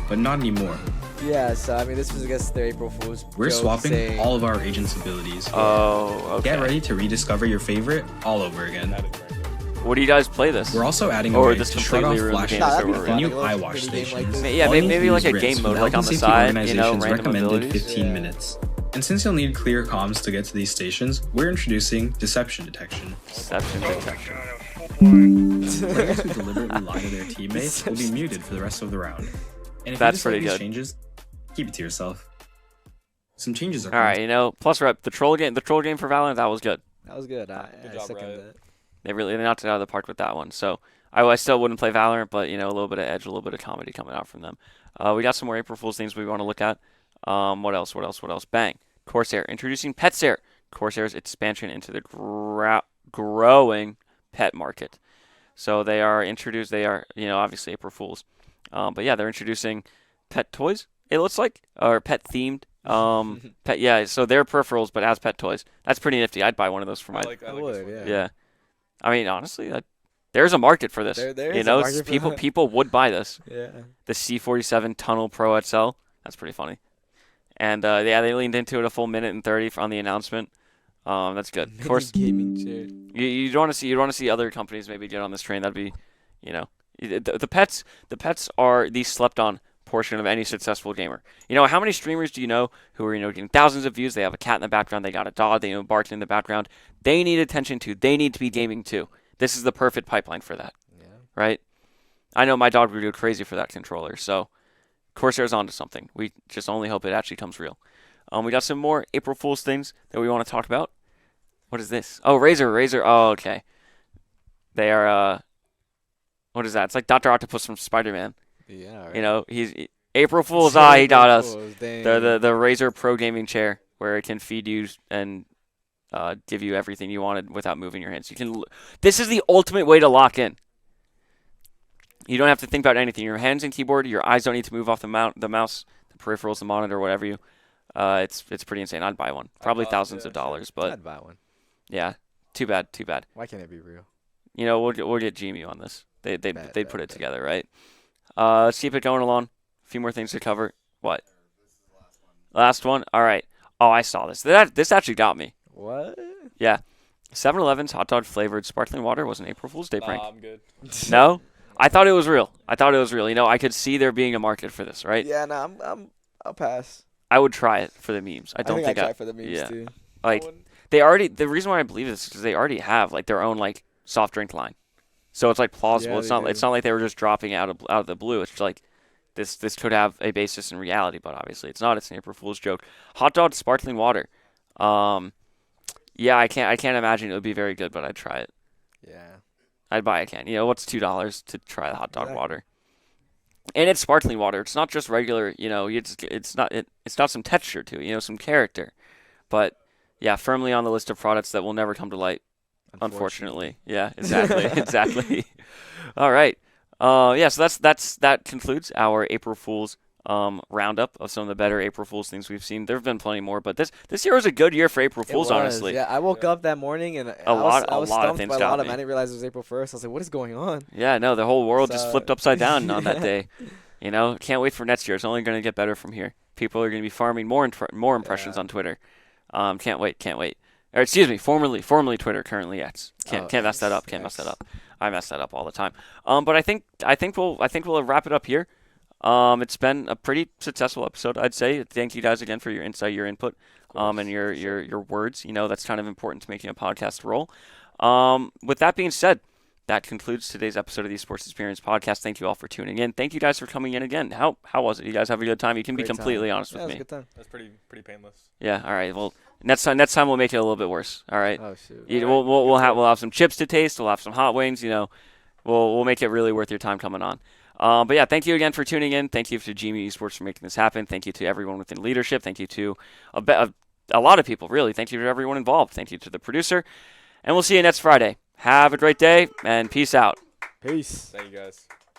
S5: but not anymore.
S2: Yeah, so I mean, this was, I guess, their April Fool's
S5: We're
S2: joke
S5: swapping
S2: saying,
S5: all of our agents' abilities.
S1: Oh, okay.
S5: Get ready to rediscover your favorite all over again.
S3: That is right there.
S1: What do you guys play this?
S5: We're also adding a
S1: Or
S5: way
S1: this
S5: to shut off
S1: completely ruined the
S5: flashes
S1: game,
S2: Nah,
S1: so
S2: that'd be
S1: we're
S5: for
S2: fun.
S5: new
S2: Like a little
S5: eye wash
S2: mini game like
S5: stations.
S2: this.
S1: Yeah,
S5: All you need
S1: maybe
S5: to do
S1: like
S5: is
S1: a
S5: rinse
S1: game
S5: with
S1: mode,
S5: the
S1: like
S5: health
S1: on the
S5: and safety
S1: side,
S5: organization's
S1: random
S5: recommended
S1: abilities.
S5: 15
S2: Yeah.
S5: minutes. And since you'll need clear comms to get to these stations, we're introducing deception detection.
S1: Deception detection.
S5: Players who deliberately lie to their teammates will be muted for the rest of the round. And if
S1: That's
S5: you dislike
S1: pretty
S5: these
S1: good.
S5: changes, keep it to yourself. Some changes are
S1: All right, plus rep the troll game for Valorant, that was good.
S2: That was good. I
S3: job,
S2: second
S3: Riot.
S2: that.
S1: They knocked it out of the park with that one. So I still wouldn't play Valorant, but a little bit of edge, a little bit of comedy coming out from them. We got some more April Fool's things we want to look at. What else? Bang. Corsair introducing Petsair. Corsair's expansion into the growing pet market. So they are obviously April Fools. But yeah, they're introducing pet toys, it looks like, or pet themed. Pet, yeah, so they're peripherals, but as pet toys. That's pretty nifty. I'd buy one of those for my.
S3: I like
S2: I
S3: this
S2: would,
S3: one.
S2: yeah.
S1: Yeah. I mean, honestly, there's a market for this.
S2: There is a market for
S1: people
S2: that.
S1: people would buy this.
S2: Yeah.
S1: The C47 Tunnel Pro XL. That's pretty funny. And yeah, they leaned into it a full minute and 30 on the announcement. That's good. Of course,
S2: Gaming chair.
S1: you don't want to see other companies maybe get on this train. That'd be, the pets are these slept on portion of any successful gamer. You know, how many streamers do you know who are, getting thousands of views? They have a cat in the background, they got a dog, they barking in the background. They need attention too. They need to be gaming too. This is the perfect pipeline for that,
S2: Yeah.
S1: right? I know my dog would go crazy for that controller, so Corsair's onto something. We just only hope it actually comes real. We got some more April Fool's things that we want to talk about. What is this? Oh, Razer. Oh, okay. They are, what is that? It's like Dr. Octopus from Spider-Man.
S2: Yeah. Right.
S1: You know, April Fool's Eye, he got us.
S2: Dang.
S1: The Razer Pro gaming chair where it can feed you and give you everything you wanted without moving your hands. This is the ultimate way to lock in. You don't have to think about anything. Your hands and keyboard, your eyes don't need to move off the mouse, the peripherals, the monitor, whatever you. It's pretty insane. I'd buy one. Probably thousands of dollars, but
S2: I'd buy one.
S1: yeah, too bad.
S2: Why can't it be real?
S1: You know, we'll get GMU on this. They'd put it
S2: Bet.
S1: together, right? Let's keep it going along. A few more things to cover. What? Last one. All right. Oh, I saw this. This actually got me.
S2: What?
S1: Yeah. 7-Eleven's hot dog flavored sparkling water was an April Fool's Day prank.
S3: I'm good.
S1: No? I thought it was real. You know, I could see there being a market for this, right?
S2: Yeah, no, I'll pass.
S1: I would try it for the memes. I don't
S2: think
S1: think
S2: I'd try for the memes
S1: yeah.
S2: too.
S1: Like the reason why I believe this is because they already have like their own like soft drink line, so it's like plausible.
S2: Yeah,
S1: It's not like they were just dropping out of the blue. It's like this could have a basis in reality, but obviously it's not. It's an April Fool's joke. Hot dog sparkling water. Yeah, I can't imagine it would be very good, but I'd try it.
S2: Yeah.
S1: I'd buy a can. You know, what's $2 to try the hot dog
S2: Exactly.
S1: water? And it's sparkling water. It's not just regular. You know, it's got some texture to it. You know, some character. But yeah, firmly on the list of products that will never come to light. Unfortunately. Yeah, exactly. Exactly. All right. Yeah, so that concludes our April Fool's roundup of some of the better April Fool's things we've seen. There have been plenty more, but this year was a good year for April
S2: It
S1: Fools,
S2: was,
S1: honestly.
S2: Yeah, I woke up that morning and
S1: A lot
S2: I was
S1: of
S2: stumped
S1: things
S2: by a
S1: got
S2: lot of
S1: me.
S2: I didn't realize it was April 1st. I was like, what is going on?
S1: Yeah, no, the whole world just
S2: So-
S1: flipped upside down on that
S2: Yeah.
S1: day. You know, can't wait for next year. It's only going to get better from here. People are going to be farming more impressions
S2: Yeah.
S1: on Twitter. Can't wait. Or excuse me, formerly Twitter, currently X. Can't mess that up. Can't mess that up. I mess that up all the time. But I think we'll wrap it up here. It's been a pretty successful episode, I'd say. Thank you guys again for your insight, your input, and your words. You know, that's kind of important to making a podcast roll. With that being said, that concludes today's episode of the Esports Experience Podcast. Thank you all for tuning in. Thank you guys for coming in again. How was it? You guys have a good time? You can be
S2: Great
S1: completely
S2: time.
S1: honest
S2: Yeah,
S1: with
S2: it was a
S1: me.
S2: good time.
S3: That's pretty painless.
S1: Yeah. All right. Well, next time we'll make it a little bit worse. All right.
S2: Oh shoot.
S1: We'll have some chips to taste. We'll have some hot wings. You know, we'll make it really worth your time coming on. But yeah, thank you again for tuning in. Thank you to GMU Esports for making this happen. Thank you to everyone within leadership. Thank you to a lot of people, really. Thank you to everyone involved. Thank you to the producer. And we'll see you next Friday. Have a great day and peace out.
S2: Peace.
S3: Thank you guys.